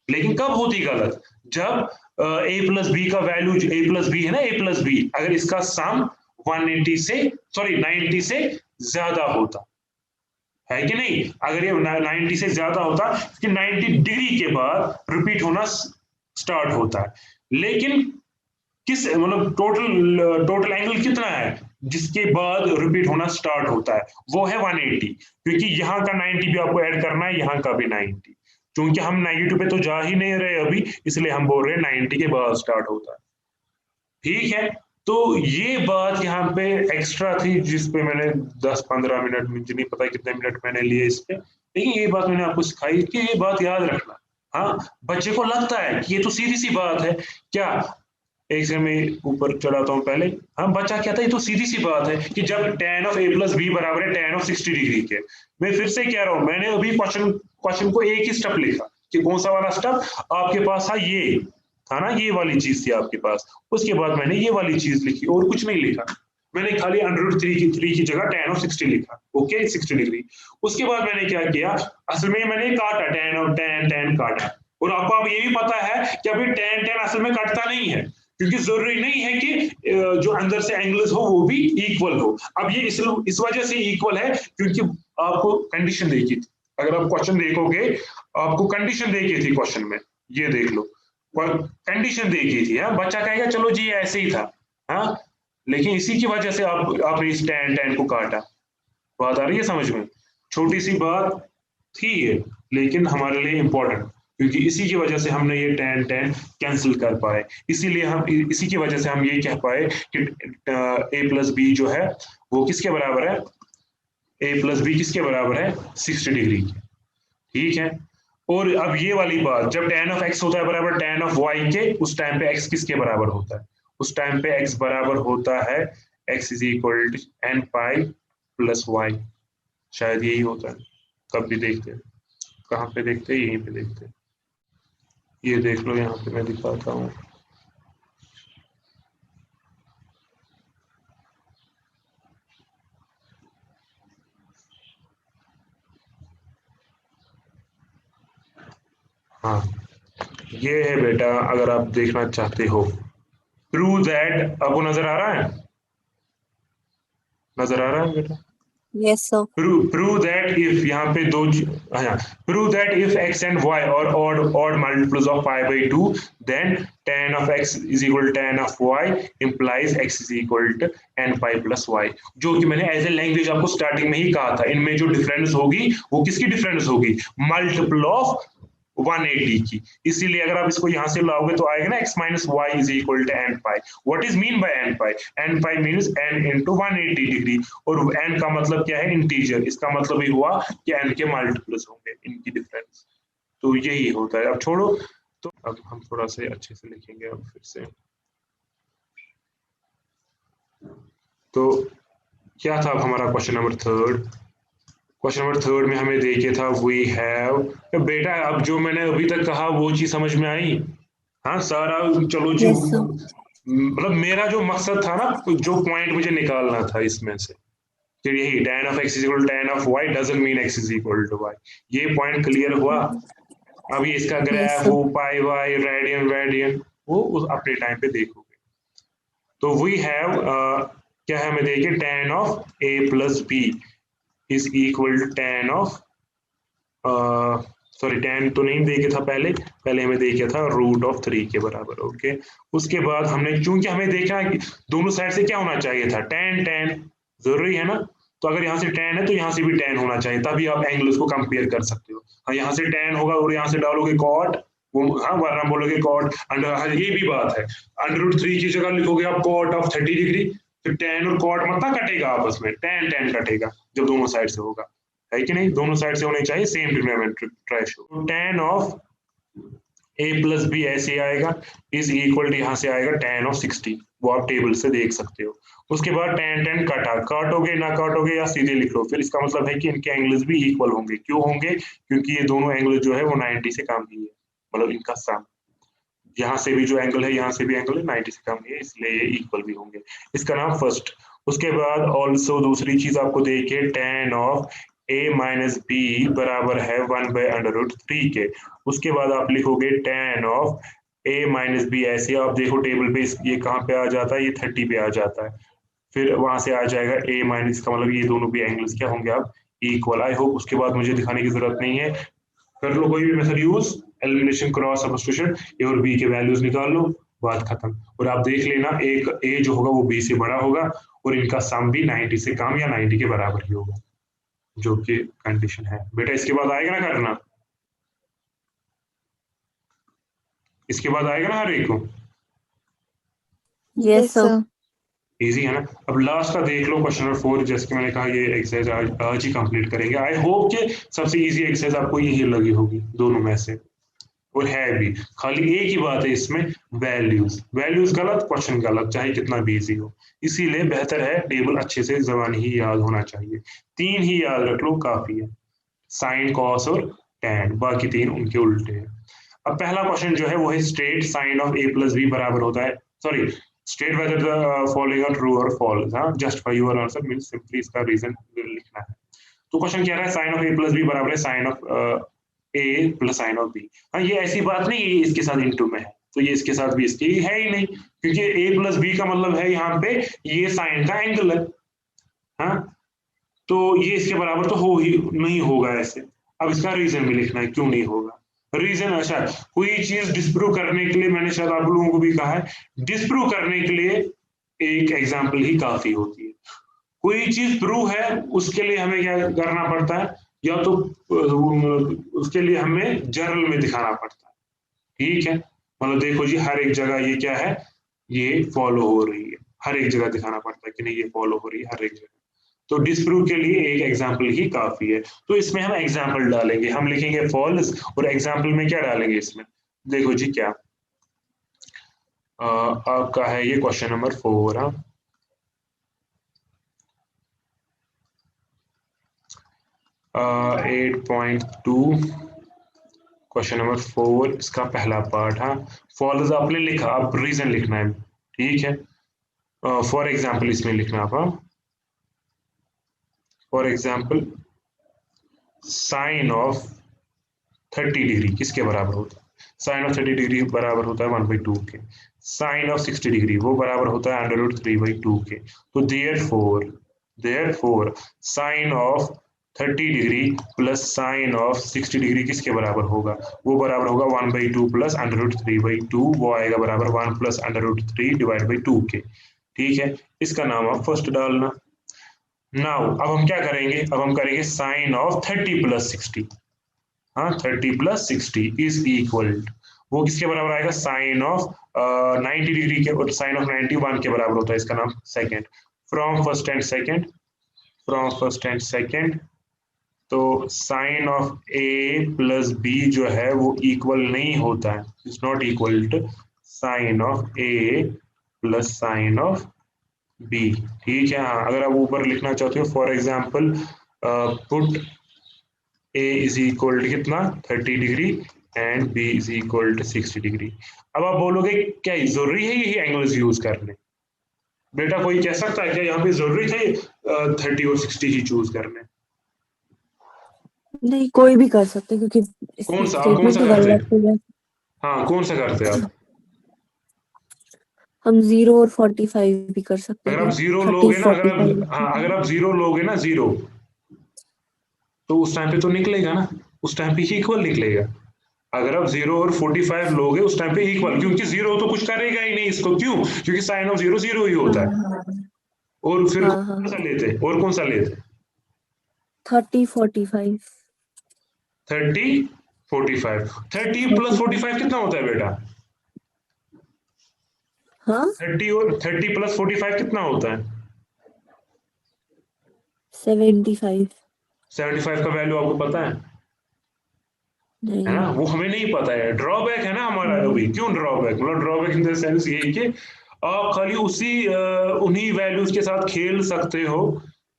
Speaker 1: लेकिन कब होती गलत, जब a प्लस बी का वैल्यू, a प्लस बी है ना, a प्लस बी, अगर इसका सम 180 से 90 से ज्यादा होता है कि नहीं, अगर ये 90 से ज्यादा होता कि 90 डिग्री के बाद रिपीट होना स्टार्ट होता है, लेकिन किस मतलब टोटल एंगल कितना है जिसके बाद रिपीट होना स्टार्ट होता है, वो है 180, क्योंकि यहाँ का 90 भी आपको ऐड करना है, यहाँ का भी 90, क्योंकि हम नेगेटिव पे तो जा ही नहीं रहे अभी, इसलिए हम बोल रहे हैं 90 के बाद स्टार्ट होता है। ठीक है, तो ये बात यहाँ पे एक्स्ट्रा थी जिसपे मैंने 10-15 मिनट, मुझे नहीं पता कितने मिनट मैंने लिए इस पे, लेकिन ये बात मैंने आपको सिखाई कि ये बात याद रखना। हाँ, बच्चे को लगता है कि ये तो सीधी सी बात है, क्या एक से मैं ऊपर चढ़ाता हूँ पहले, हाँ बच्चा कहता है ये तो सीधी सी बात है कि जब tan of a plus B बराबर है tan ऑफ 60 डिग्री के। मैं फिर से कह रहा हूँ, मैंने अभी क्वेश्चन को एक ही स्टेप लिखा कि कौन सा वाला स्टेप आपके पास था, ये था ना, ये वाली चीज थी आपके पास, उसके बाद मैंने ये वाली चीज लिखी और कुछ नहीं लिखा, मैंने खाली √3 की जगह tan ऑफ 60 लिखा, ओके 60 डिग्री। उसके बाद मैंने क्या किया, असल में मैंने काटा tan काटा, और आपको अब ये भी पता है कि अभी tan असल में कटता नहीं है, क्योंकि जरूरी नहीं है कि जो अंदर से एंगल्स हो वो भी इक्वल हो। अब ये इस वजह से इक्वल है क्योंकि आपको कंडीशन देखी थी, अगर आप क्वेश्चन देखोगे आपको कंडीशन देखी थी क्वेश्चन में, ये देख लो कंडीशन देखी थी। हाँ, बच्चा कहेगा चलो जी ऐसे ही था, हाँ लेकिन इसी की वजह से आपने इस tan को काटा। बात आ रही है समझ में, छोटी सी बात थी ये, लेकिन हमारे लिए इंपॉर्टेंट, क्योंकि इसी की वजह से हमने ये tan कैंसिल कर पाए, इसीलिए हम इसी की वजह से हम ये कह पाए कि a प्लस बी जो है वो किसके बराबर है, a प्लस बी किसके बराबर है 60 डिग्री के। ठीक है, और अब ये वाली बात, जब tan ऑफ x होता है बराबर tan ऑफ y के, उस टाइम पे x किसके बराबर होता है, उस टाइम पे x बराबर होता है x is equal to n pi plus y, शायद यही होता है, कब भी देखते हैं, कहाँ पे देखते हैं, यहीं पे देखते हैं, ये देख लो यहाँ पे मैं दिखाता हूँ। हाँ ये है बेटा, अगर आप देखना चाहते हो, प्रूव दैट, आपको नजर आ रहा है, नजर आ रहा है बेटा,
Speaker 2: Yes, sir.
Speaker 1: prove that if यहाँ पे दो, हाँ prove that if x and y or odd multiples of pi by 2, then tan of x is equal to tan of y implies x is equal to n pi plus y, जो कि मैंने as a language आपको starting में ही कहा था, इनमें जो difference होगी वो किसकी डिफरेंस होगी, मल्टीपल ऑफ 180 की, इसीलिए अगर आप इसको यहां से लाओगे तो आएगा ना x minus Y is equal to n pi. What is mean by n pi, n pi means n into 180 degree, और n का मतलब क्या है, इंटीजर, इसका मतलब ही हुआ कि n के मल्टीपल्स होंगे इनकी डिफरेंस, तो यही होता है। अब छोड़ो, तो अब हम थोड़ा से अच्छे से लिखेंगे अब फिर से। तो क्या था हमारा question number third, question number third में हमें देखिए था वी हैव, बेटा अब जो मैंने अभी तक कहा वो चीज समझ में आई, हाँ सारा, चलो जी
Speaker 2: Yes, sir.
Speaker 1: मतलब मेरा जो मकसद था ना, जो पॉइंट मुझे निकालना था इसमें से, फिर यही tan of x is equal to tan of y doesn't mean x is equal to y, ये पॉइंट क्लियर हुआ। अब ये इसका ग्राफ
Speaker 2: sir.
Speaker 1: हो, पाई वाई रेडियन वो अपने टाइम पे देखोगे। तो वी हैव क्या है हमें देखिए, tan of a plus B is equal to tan of sorry tan तो नहीं देखे था पहले हमें देखा था √3 के बराबर, ओके। उसके बाद हमने, चूंकि हमें देखना कि दोनों साइड से क्या होना चाहिए था, tan जरूरी है ना, तो अगर यहाँ से tan है तो यहाँ से भी tan होना चाहिए, तभी आप एंगल्स को कंपेयर कर सकते हो। हाँ यहाँ से tan होगा और यहाँ से डालोगे cot, वो हाँ वरना बोलोगे cot अंडर, हाँ ये भी बात है, √3 की जगह लिखोगे आप cot ऑफ 30 डिग्री, फिर tan और cot मतलब कटेगा आपस में, tan कटेगा जब दोनों साइड से होगा, है कि नहीं, दोनों साइड से होने चाहिए same trigonometric ratio. tan of a plus B ऐसे आएगा, इज इक्वल टू यहाँ से आएगा tan ऑफ 60, वो आप टेबल से देख सकते हो। उसके बाद tan काटोगे ना काटोगे या सीधे लिख लो, फिर इसका मतलब है कि इनके एंगल्स भी इक्वल होंगे। क्यों होंगे, क्योंकि ये दोनों एंगल जो है वो 90 से कम ही है, मतलब इनका सम, यहाँ से भी जो एंगल है यहाँ से भी एंगल है 90 से कम है, इसलिए ये इक्वल भी होंगे, इसका नाम फर्स्ट। उसके बाद ऑल्सो दूसरी चीज आपको देखिए, tan of a minus B बराबर है 1/√3 के। उसके बाद आप लिखोगे tan of a minus B, ऐसे आप देखो टेबल पे ये कहाँ पे आ जाता है, ये 30 पे आ जाता है। फिर वहां से आ जाएगा a माइनस का मतलब ये दोनों भी एंगल्स क्या होंगे आप इक्वल। आई होप उसके बाद मुझे दिखाने की जरूरत नहीं है। कर लो कोई भी method use, elimination, cross substitution, A और बी के वैल्यूज निकाल लो, बात खत्म। और आप देख लेना एक ए जो होगा वो बी से बड़ा होगा और इनका सम भी 90 से कम या 90 के बराबर ही होगा, जो कि कंडीशन है। बेटा इसके बाद आएगा ना करना, इसके बाद आएगा ना हर एक को,
Speaker 2: यस सर।
Speaker 1: इजी है ना। अब लास्ट का देख लो क्वेश्चन नंबर 4, जैसे कि मैंने कहा ये एक्सरसाइज आज ही कंप्लीट करेंगे। आई होप कि सबसे इजी एक्सरसाइज आपको यही लगी होगी दोनों में से, और है भी। खाली एक ही बात है इसमें, वैल्यूज गलत, क्वेश्चन गलत, चाहे कितना भी इजी हो। इसीलिए बेहतर है टेबल अच्छे से जबानी ही याद होना चाहिए। 3 ही याद रख लो काफी है, साइन, कॉस और टैन, बाकी 3 उनके उल्टे हैं। अब पहला क्वेश्चन जो है वो है state sine of a plus B बराबर होता है, sorry, state whether the following are true और फॉल्स। हाँ, justify your answer means simply इसका रीजन लिखना है। तो क्वेश्चन कह रहा है sine of a plus B बराबर है sine of a plus sine of b। हाँ, ये ऐसी बात नहीं है इसके साथ इनटू में है तो ये इसके साथ भी इसकी है ही नहीं, क्योंकि a प्लस b का मतलब है यहाँ पे ये साइन का एंगल है। हाँ, तो ये इसके बराबर तो हो ही नहीं होगा ऐसे। अब इसका रीजन भी लिखना है क्यों नहीं होगा। रीजन, अच्छा, कोई चीज डिस्प्रूव करने के लिए, मैंने शायद आप लोगों को भी कहा है, डिस्प्रूव करने के लिए एक एग्जाम्पल ही काफी होती है। कोई चीज प्रूव है उसके लिए हमें क्या करना पड़ता है, या तो उसके लिए हमें जर्नल में दिखाना पड़ता है। ठीक है, मतलब देखो जी हर एक जगह ये क्या है, ये फॉलो हो रही है, हर एक जगह दिखाना पड़ता है कि नहीं ये फॉलो हो रही है हर एक जगह। तो डिस्प्रूव के लिए एक एग्जाम्पल ही काफी है। तो इसमें हम एग्जाम्पल डालेंगे, हम लिखेंगे फॉल्स और एग्जाम्पल में क्या डालेंगे इसमें, देखो जी क्या आपका है ये क्वेश्चन नंबर 4। हाँ, 8.2 क्वेश्चन नंबर 4 इसका पहला पार्ट। हाँ, फॉल्स आपने लिखा, अब रीजन लिखना है। ठीक है, फॉर एग्जाम्पल इसमें लिखना आप। हाँ, for example sine of 30 degree किसके बराबर होता है, साइन ऑफ 30 डिग्री बराबर होता है 1/2 के। साइन ऑफ 60 डिग्री वो बराबर होता है √3/2 के। तो therefore sign of 30 degree plus sine of 60 degree किसके बराबर होगा, वो बराबर होगा 1/2 प्लस √3/2, वो आएगा बराबर 1 प्लस √3 डिवाइड बाई 2 के। ठीक है, इसका नाम आप फर्स्ट डालना। नाउ अब हम क्या करेंगे, अब हम करेंगे साइन ऑफ 30 प्लस 60। हाँ, 30 प्लस 60 इज इक्वल, वो किसके बराबर आएगा, साइन ऑफ 90 डिग्री के, और साइन ऑफ 91 के बराबर होता है, इसका नाम second. From first and second तो sine of a plus b जो है वो इक्वल नहीं होता है, is not equal to sine of a plus sine of b। ठीक है, हाँ, अगर आप ऊपर लिखना चाहते हो for example put a is equal to कितना 30 degree and b is equal to 60 degree. अब आप बोलोगे क्या जरूरी है यही एंगल्स यूज करने, बेटा कोई कह सकता है क्या यहाँ पे जरूरी थे 30 और 60 ही चूज करने।
Speaker 2: नहीं, कोई भी कर सकते क्योंकि
Speaker 1: कौन सा
Speaker 2: स्टेटमेंट तो
Speaker 1: करते
Speaker 2: गलत है।
Speaker 1: हाँ, कौन सा करते आप,
Speaker 2: हम 0 और 45 भी कर सकते
Speaker 1: अगर आप
Speaker 2: थे।
Speaker 1: 0
Speaker 2: 30
Speaker 1: लोगे ना,
Speaker 2: 45
Speaker 1: अगर आप 0 लोगे ना 0, तो उस टाइम पे तो निकलेगा ना, उस टाइम पे ही इक्वल निकलेगा। अगर आप 0 और 45 लोगे उस टाइम पे इक्वल, क्योंकि 0 तो कुछ करेगा ही नहीं इसको, क्यों, क्योंकि साइन ऑफ 0 0 ही होता है। और फिर
Speaker 2: हाँ हाँ,
Speaker 1: कौन सा लेते
Speaker 2: 30 45
Speaker 1: 30 45 30 प्लस 45 कितना होता है बेटा,
Speaker 2: हाँ
Speaker 1: 30 और 30 प्लस 45 कितना होता है,
Speaker 2: 75
Speaker 1: 75 का वैल्यू आपको पता है
Speaker 2: नहीं।
Speaker 1: ना, वो हमें नहीं पता है, ड्रॉबैक है ना हमारा अभी। क्यों ड्रॉबैक, मतलब ड्रॉबैक इन द सेंस ये कि आप खाली उन्हीं वैल्यूज के साथ खेल सकते हो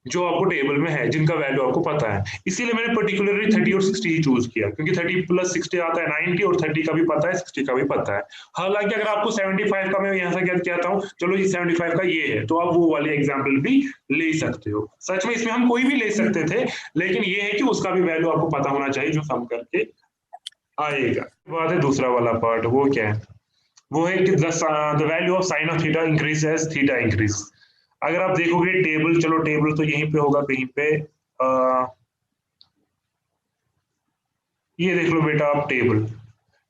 Speaker 1: जो आपको टेबल में है, जिनका वैल्यू आपको पता है। इसीलिए मैंने पर्टिकुलरली 30 और 60 ही चूज किया, क्योंकि 30 प्लस 60 आता है 90 और 30 का भी पता है, 60 का भी पता है। हालांकि अगर आपको 75 का मैं यहाँ से क्या कहता हूँ, चलो ये 75 का ये है, तो आप वो वाले एग्जाम्पल भी ले सकते हो। सच में इसमें हम कोई भी ले सकते थे, लेकिन ये है कि उसका भी वैल्यू आपको पता होना चाहिए जो सम करके आएगा। बात है दूसरा वाला पार्ट, वो क्या है? वो है कि the value of sine of theta increase as theta increase. अगर आप देखोगे टेबल, चलो टेबल तो यहीं पे होगा कहीं पे, ये देख लो बेटा आप टेबल,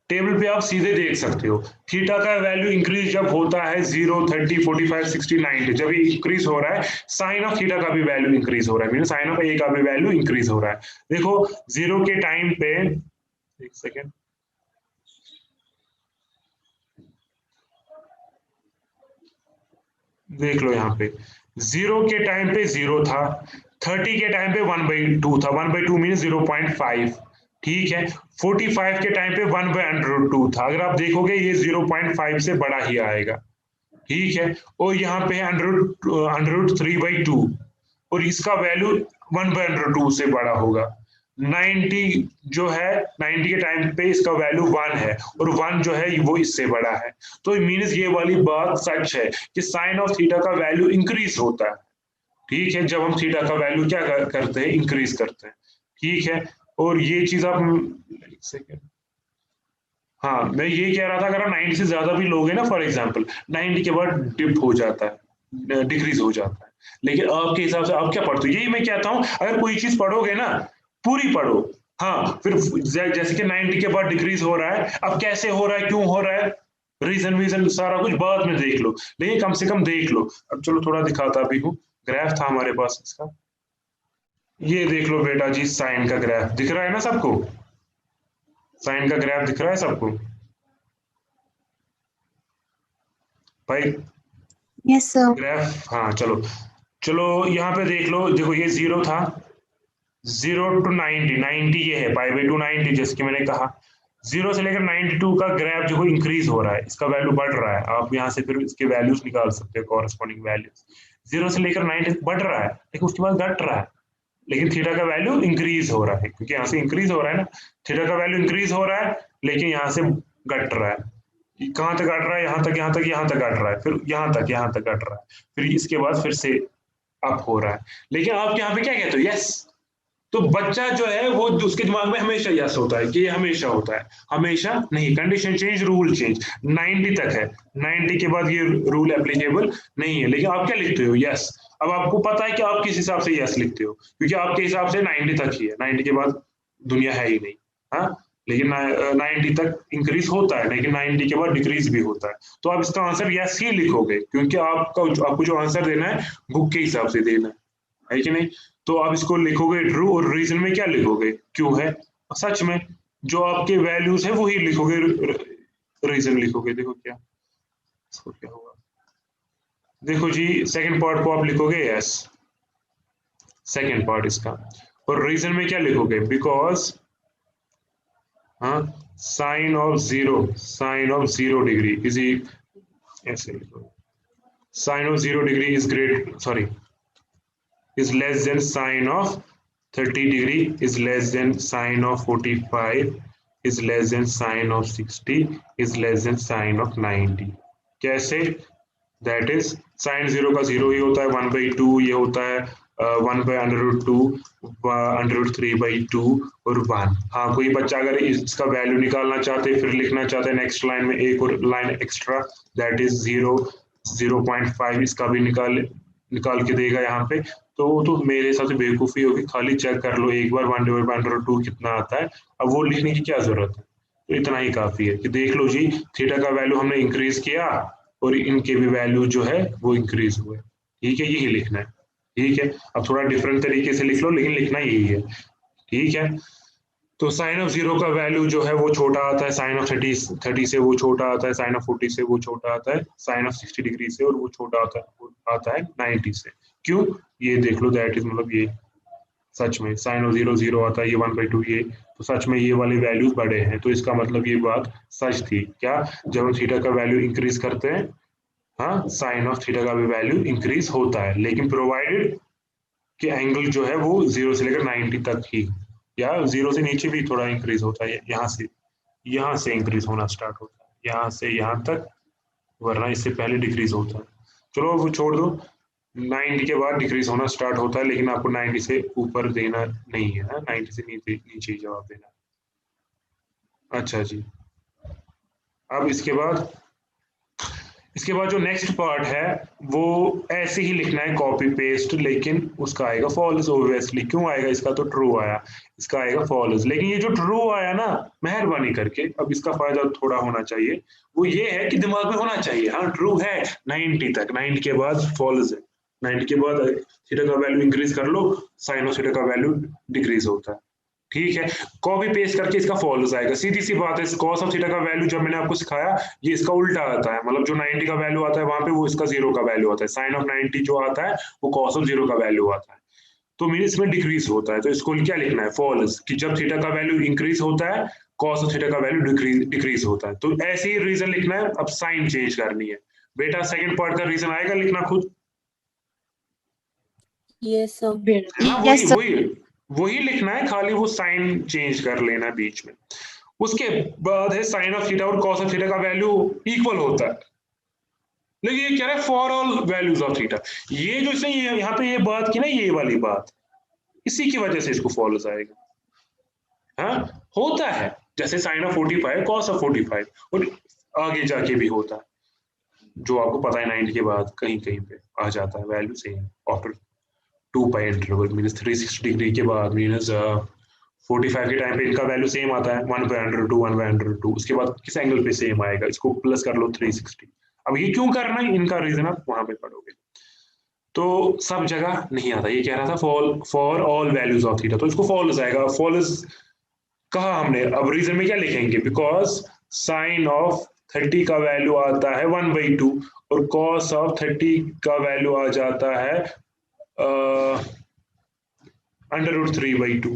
Speaker 1: टेबल पे आप सीधे देख सकते हो थीटा का वैल्यू इंक्रीज जब होता है 0, 30, 45, 60, 90, जब ये इंक्रीज हो रहा है साइन ऑफ थीटा का भी वैल्यू इंक्रीज हो रहा है, मीन साइन ऑफ ए का भी वैल्यू इंक्रीज हो रहा है। देखो 0 के टाइम पे, एक सेकेंड, देख लो यहाँ पे 0 के टाइम पे 0 था, 30 के टाइम पे 1/2 था, 1/2 मीन 0.5, ठीक है। 45 के टाइम पे 1/√2 था। अगर आप देखोगे ये 0.5 से बड़ा ही आएगा, ठीक है। और यहाँ पे है √3/2 और इसका वैल्यू 1/√2 से बड़ा होगा। 90 जो है 90 के टाइम पे इसका वैल्यू 1 है और 1 जो है वो इससे बड़ा है। तो मीन्स ये वाली बात सच है कि साइन ऑफ थीटा का वैल्यू इंक्रीज होता है, ठीक है, जब हम थीटा का वैल्यू क्या करते हैं, इंक्रीज करते हैं, ठीक है। और ये चीज आप, एक सेकेंड, हाँ मैं ये कह रहा था, अगर आप 90 से ज्यादा भी लोगे ना, फॉर एग्जांपल 90 के बाद डिप हो जाता है, डिक्रीज हो जाता है। लेकिन आपके हिसाब से आप क्या पढ़ते हो, यही मैं कहता हूँ, अगर कोई चीज पढ़ोगे ना पूरी पढ़ो, हाँ फिर जैसे कि 90 के बाद डिक्रीज हो रहा है, अब कैसे हो रहा है, क्यों हो रहा है, रीजन वीजन सारा कुछ बाद में देख लो, लेकिन कम से कम देख लो। अब चलो थोड़ा दिखाता भी हूँ, ग्राफ था हमारे पास इसका, ये देख लो बेटा जी, साइन का ग्राफ दिख रहा है ना सबको, साइन का ग्राफ दिख रहा है सबको भाई?
Speaker 2: Yes sir.
Speaker 1: ग्राफ, हाँ चलो चलो यहाँ पे देख लो, देखो ये 0 था, 0 to 90, 90 ये है π/2 90, जैसे कि मैंने कहा 0 से लेकर 92 का ग्राफ जो इंक्रीज हो रहा है, इसका वैल्यू बढ़ रहा है। आप यहाँ से फिर इसके वैल्यूज निकाल सकते हो, कॉरेस्पॉन्डिंग वैल्यूज। 0 से लेकर 90 बढ़ रहा है, लेकिन उसके बाद घट रहा है, लेकिन थीटा का वैल्यू इंक्रीज हो रहा है, क्योंकि यहाँ से इंक्रीज हो रहा है ना, थीटा का वैल्यू इंक्रीज हो रहा है, लेकिन यहाँ से घट रहा है। कहाँ तक घट रहा है? यहाँ तक, यहाँ तक, यहाँ तक घट रहा है, फिर यहाँ तक घट रहा है, फिर इसके बाद फिर से अप हो रहा है। लेकिन आप यहाँ पे क्या कहते हो, यस। तो बच्चा जो है वो उसके दिमाग में हमेशा यस होता है कि ये हमेशा होता है, हमेशा नहीं, कंडीशन चेंज रूल चेंज, 90 तक है, 90 के बाद ये रूल एप्लीकेबल नहीं है, लेकिन आप क्या लिखते हो, यस। अब आपको पता है कि आप किस हिसाब से यस लिखते हो, क्योंकि आपके हिसाब से 90 तक ही है, 90 के बाद दुनिया है ही नहीं, हाँ। लेकिन 90 तक इंक्रीज होता है, लेकिन 90 के बाद डिक्रीज भी होता है। तो आप इसका आंसर यस ही लिखोगे, क्योंकि आपको जो आंसर देना है बुक के हिसाब से देना है कि नहीं। तो आप इसको लिखोगे ट्रू, और रीजन में क्या लिखोगे, क्यों है। सच में जो आपके वैल्यूज है वही लिखोगे, रीजन लिखोगे। देखो क्या इसको क्या होगा, देखो जी सेकंड पार्ट को आप लिखोगे यस, सेकंड पार्ट इसका, और रीजन में क्या लिखोगे, बिकॉज, हाँ, साइन ऑफ 0 डिग्री इज, ऐसे लिखोगे, sine of 0 degree is great, sorry, is less than sine of 30 degree, is less than sine of 45, is less than sine of 60, is less than sine of 90। कैसे? That is sine 0 का 0 ही होता है, 1/2 ये होता है, 1/√2, √3/2 और 1। हाँ, कोई बच्चा अगर इसका वैल्यू निकालना चाहते, फिर लिखना चाहते हैं नेक्स्ट लाइन में एक और लाइन एक्स्ट्रा, दैट इज 0, 0.5, इसका भी निकाल के देगा यहाँ पे। तो मेरे हिसाब से बेवकूफ़ी होगी, खाली चेक कर लो एक बार 1/√2 कितना आता है, अब वो लिखने की क्या जरूरत है। तो इतना ही काफी है कि देख लो जी, थीटा का वैल्यू हमने इंक्रीज किया और इनके भी वैल्यू जो है वो इंक्रीज हुए, ठीक है, यही लिखना है, ठीक है। अब थोड़ा डिफरेंट तरीके से लिख लो, लेकिन लिखना यही है, ठीक है। तो साइन ऑफ 0 का वैल्यू जो है वो छोटा आता है, साइन ऑफ 30 से वो छोटा आता है, साइन ऑफ 40 से वो छोटा आता है, साइन ऑफ 60 डिग्री से और वो छोटा आता है 90 से। क्यों? ये देख लो, दैट इज मतलब ये सच में साइन ऑफ 0 0 आता है, ये 1/2 ये, तो सच में ये वाले वैल्यूज बड़े हैं, तो इसका मतलब ये बात सच थी क्या, जब हम थीटा का वैल्यू इंक्रीज करते हैं, हाँ, साइन ऑफ थीटा का भी वैल्यू इंक्रीज होता है, लेकिन प्रोवाइडेड कि एंगल जो है वो 0 से लेकर 90 तक ही, या 0 से नीचे भी थोड़ा इंक्रीज होता है, यहाँ से इंक्रीज होना स्टार्ट होता है, यहाँ से यहाँ तक, वरना इससे पहले डिक्रीज होता है। चलो वो छोड़ दो, 90 के बाद डिक्रीज होना स्टार्ट होता है, लेकिन आपको 90 से ऊपर देना नहीं है, 90 से नीचे नीचे ही जवाब देना है। अच्छा जी, अब इसके बाद जो नेक्स्ट पार्ट है वो ऐसे ही लिखना है कॉपी पेस्ट, लेकिन उसका आएगा फॉल्स ऑब्वियसली। क्यों आएगा? इसका तो ट्रू आया, इसका आएगा फॉल्स। लेकिन ये जो ट्रू आया ना, मेहरबानी करके, अब इसका फायदा थोड़ा होना चाहिए, वो ये है कि दिमाग में होना चाहिए, हाँ ट्रू है 90 तक, 90 के बाद फॉल्स है, 90 के बाद थीटा का वैल्यू इंक्रीज कर लो, साइन ऑफ थीटा का वैल्यू डिक्रीज होता है। ठीक है, कॉपी पेस्ट करके इसका फॉल्स आएगा, सीधी सी बात है। कॉस ऑफ थीटा का वैल्यू जब मैंने आपको सिखाया, ये इसका उल्टा आता है, मतलब जो 90 का वैल्यू आता है वहां पे वो इसका 0 का वैल्यू आता है, साइन ऑफ 90 जो आता है वो कॉस ऑफ 0 का वैल्यू आता है, तो मीन इसमें डिक्रीज होता है। तो इसको क्या लिखना है? फॉल्स, कि जब थीटा का वैल्यू इंक्रीज होता है कॉस ऑफ थीटा का वैल्यू डिक्रीज होता है। तो ऐसे ही रीजन लिखना है। अब साइन चेंज करनी है बेटा, सेकंड पार्ट का रीजन आएगा, लिखना खुद।
Speaker 2: Yes sir.
Speaker 1: है ना, वही लिखना है, खाली वो साइन चेंज कर लेना बीच में। उसके बाद है साइन ऑफ थीटा और कॉस ऑफ थीटा का वैल्यू इक्वल होता है, लेकिन ये क्या है? For all values of theta. ये जो इसने यहाँ पे ये बात की ना, ये वाली बात, इसी की वजह से इसको फॉल्स आएगा। हाँ, होता है, जैसे साइन ऑफ 45 कॉस ऑफ 45, और आगे जाके भी होता है, जो आपको पता है 90 के बाद कहीं कहीं पे आ जाता है वैल्यू सेम आफ्टर 2 पाई इंटरवल, मींस 360 डिग्री के बाद, मींस 45 के टाइम पे इनका वैल्यू सेम आता है 1/√2 1/√2, उसके बाद किस एंगल पे सेम आएगा, इसको प्लस कर लो 360। अब ये क्यों करना है, इनका रीजन आप वहां पे पढ़ोगे। तो सब जगह नहीं आता, ये कह रहा था for all values of theta, तो इसको फॉल्स आएगा। फॉल्स कहा हमने, अब रीजन में क्या लिखेंगे? बिकॉज साइन ऑफ 30 का वैल्यू आता है 1/2 और कॉस ऑफ 30 का वैल्यू आ जाता है √3/2।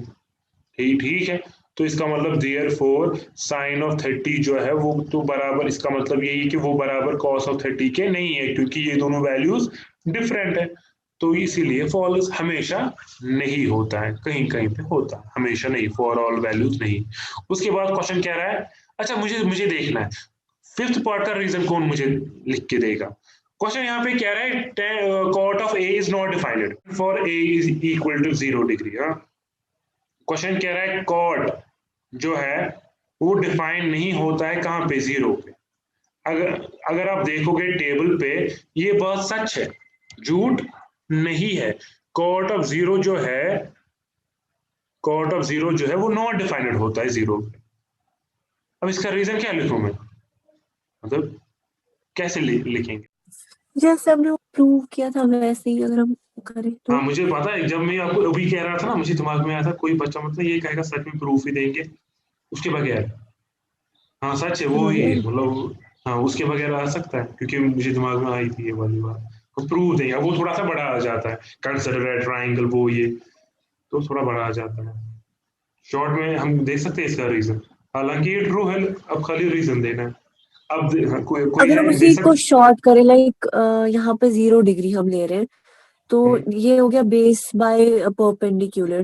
Speaker 1: ठीक है, तो इसका मतलब देयरफॉर साइन ऑफ 30 जो है वो तो बराबर, इसका मतलब यही कि वो बराबर कॉस ऑफ 30 के नहीं है, क्योंकि ये दोनों वैल्यूज डिफरेंट है। तो इसीलिए फॉल्स हमेशा नहीं होता है, कहीं कहीं पे होता है, हमेशा नहीं, फॉर ऑल वैल्यूज नहीं। उसके बाद क्वेश्चन कह रहा है, अच्छा मुझे देखना है फिफ्थ पार्ट का रीजन कौन मुझे लिख के देगा। क्वेश्चन यहाँ पे कह रहा है cot of A is not defined for A is equal to 0 degree. हाँ, क्वेश्चन कह रहा है कॉट जो है वो डिफाइन नहीं होता है कहाँ पे? 0 पे। अगर आप देखोगे टेबल पे, ये बात सच है, झूठ नहीं है। कॉट ऑफ 0 जो है वो नॉट डिफाइंड होता है 0 पे। अब इसका रीजन क्या लिखूं मैं, मतलब कैसे लिखेंगे?
Speaker 2: जैसे हमने प्रूव किया था वैसे ही अगर हम करें तो।
Speaker 1: हाँ, मुझे पता है, जब मैं आपको अभी कह रहा था ना, मुझे दिमाग में आया था कोई बच्चा मतलब ये कहेगा सच में प्रूफ ही देंगे उसके बगैर। हाँ सच है वो ही, मतलब हाँ उसके बगैर आ सकता है, क्योंकि मुझे दिमाग में आई थी ये वाली बात। तो प्रूफ देंगे, वो थोड़ा सा बड़ा आ जाता है, कंसिडर ट्राइंगल वो ये, तो थोड़ा बड़ा आ जाता है। शॉर्ट में हम देख सकते हैं इसका रीजन, हालांकि ये ट्रू है, अब खाली रीजन देना है। अब कोई
Speaker 2: अगर हम
Speaker 1: है
Speaker 2: उसी को शॉर्ट करें, लाइक यहाँ पे 0 डिग्री हम ले रहे हैं, तो ये हो गया बेस बाय परपेंडिकुलर,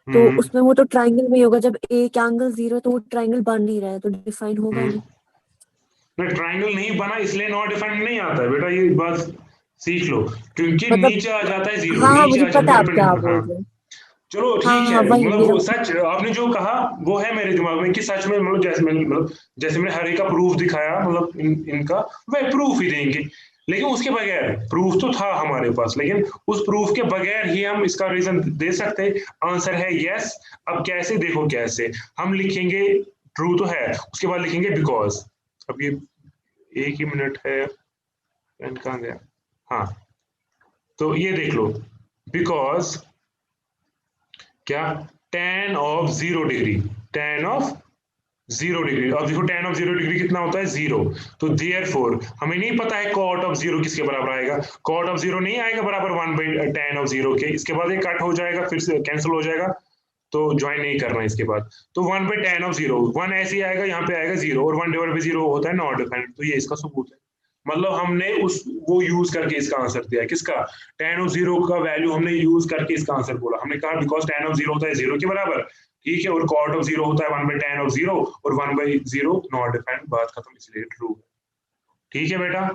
Speaker 2: तो उसमें वो तो ट्राइंगल में ही होगा। जब एक एंगल 0 तो वो ट्राइंगल बन नहीं रहा है, तो डिफाइन होगा ही
Speaker 1: नहीं। ट्राइंगल नहीं बना इसलिए नॉट डिफाइंड नहीं आता है बेटा, ये बात सीख लो, क्योंकि
Speaker 2: मतलब
Speaker 1: नीचे आ जाता है 0,
Speaker 2: हाँ,
Speaker 1: नीचे
Speaker 2: मुझे
Speaker 1: आ जाता
Speaker 2: पता है
Speaker 1: है
Speaker 2: आप क्या
Speaker 1: परपेंडिकुलर।
Speaker 2: बोल
Speaker 1: हाँ
Speaker 2: रहे हैं।
Speaker 1: चलो ठीक
Speaker 2: हाँ
Speaker 1: है,
Speaker 2: हाँ, वही
Speaker 1: मतलब
Speaker 2: मेरा
Speaker 1: वो सच आपने जो कहा वो है मेरे दिमाग में कि सच में, मतलब जैसे मैंने हर एक का प्रूफ दिखाया, मतलब इनका वह प्रूफ ही देंगे, लेकिन उसके बगैर प्रूफ तो था हमारे पास, लेकिन उस प्रूफ के बगैर ही हम इसका रीजन दे सकते। आंसर है यस। अब कैसे? देखो कैसे हम लिखेंगे, ट्रू तो है, उसके बाद लिखेंगे बिकॉज। अब ये एक ही मिनट है, पेन कहाँ गया? हाँ, तो ये देख लो, बिकॉज क्या, tan of 0 degree, tan of 0 degree. अब देखो tan ऑफ 0 डिग्री कितना होता है? 0। तो देयरफॉर हमें नहीं पता है cot ऑफ 0 किसके बराबर आएगा। cot ऑफ 0 नहीं आएगा बराबर 1/tan ऑफ 0 के, इसके बाद ये कट हो जाएगा, फिर से कैंसिल हो जाएगा, तो ज्वाइन नहीं करना इसके बाद। तो 1/tan ऑफ 0, 1 ऐसे ही आएगा, यहाँ पे आएगा 0, और 1/0 होता है नॉट डिफाइंड, तो ये इसका सबूत है। मतलब हमने वो यूज करके इसका आंसर दिया। किसका? tan ऑफ 0 का वैल्यू हमने यूज करके इसका आंसर बोला। हमने कहा बिकॉज tan ऑफ 0 होता है 0 के बराबर, ठीक है, और cot ऑफ 0 होता है 1/tan ऑफ 0, और 1/0 नॉट डिफाइंड, बात खत्म, इसलिए ट्रू। ठीक है बेटा।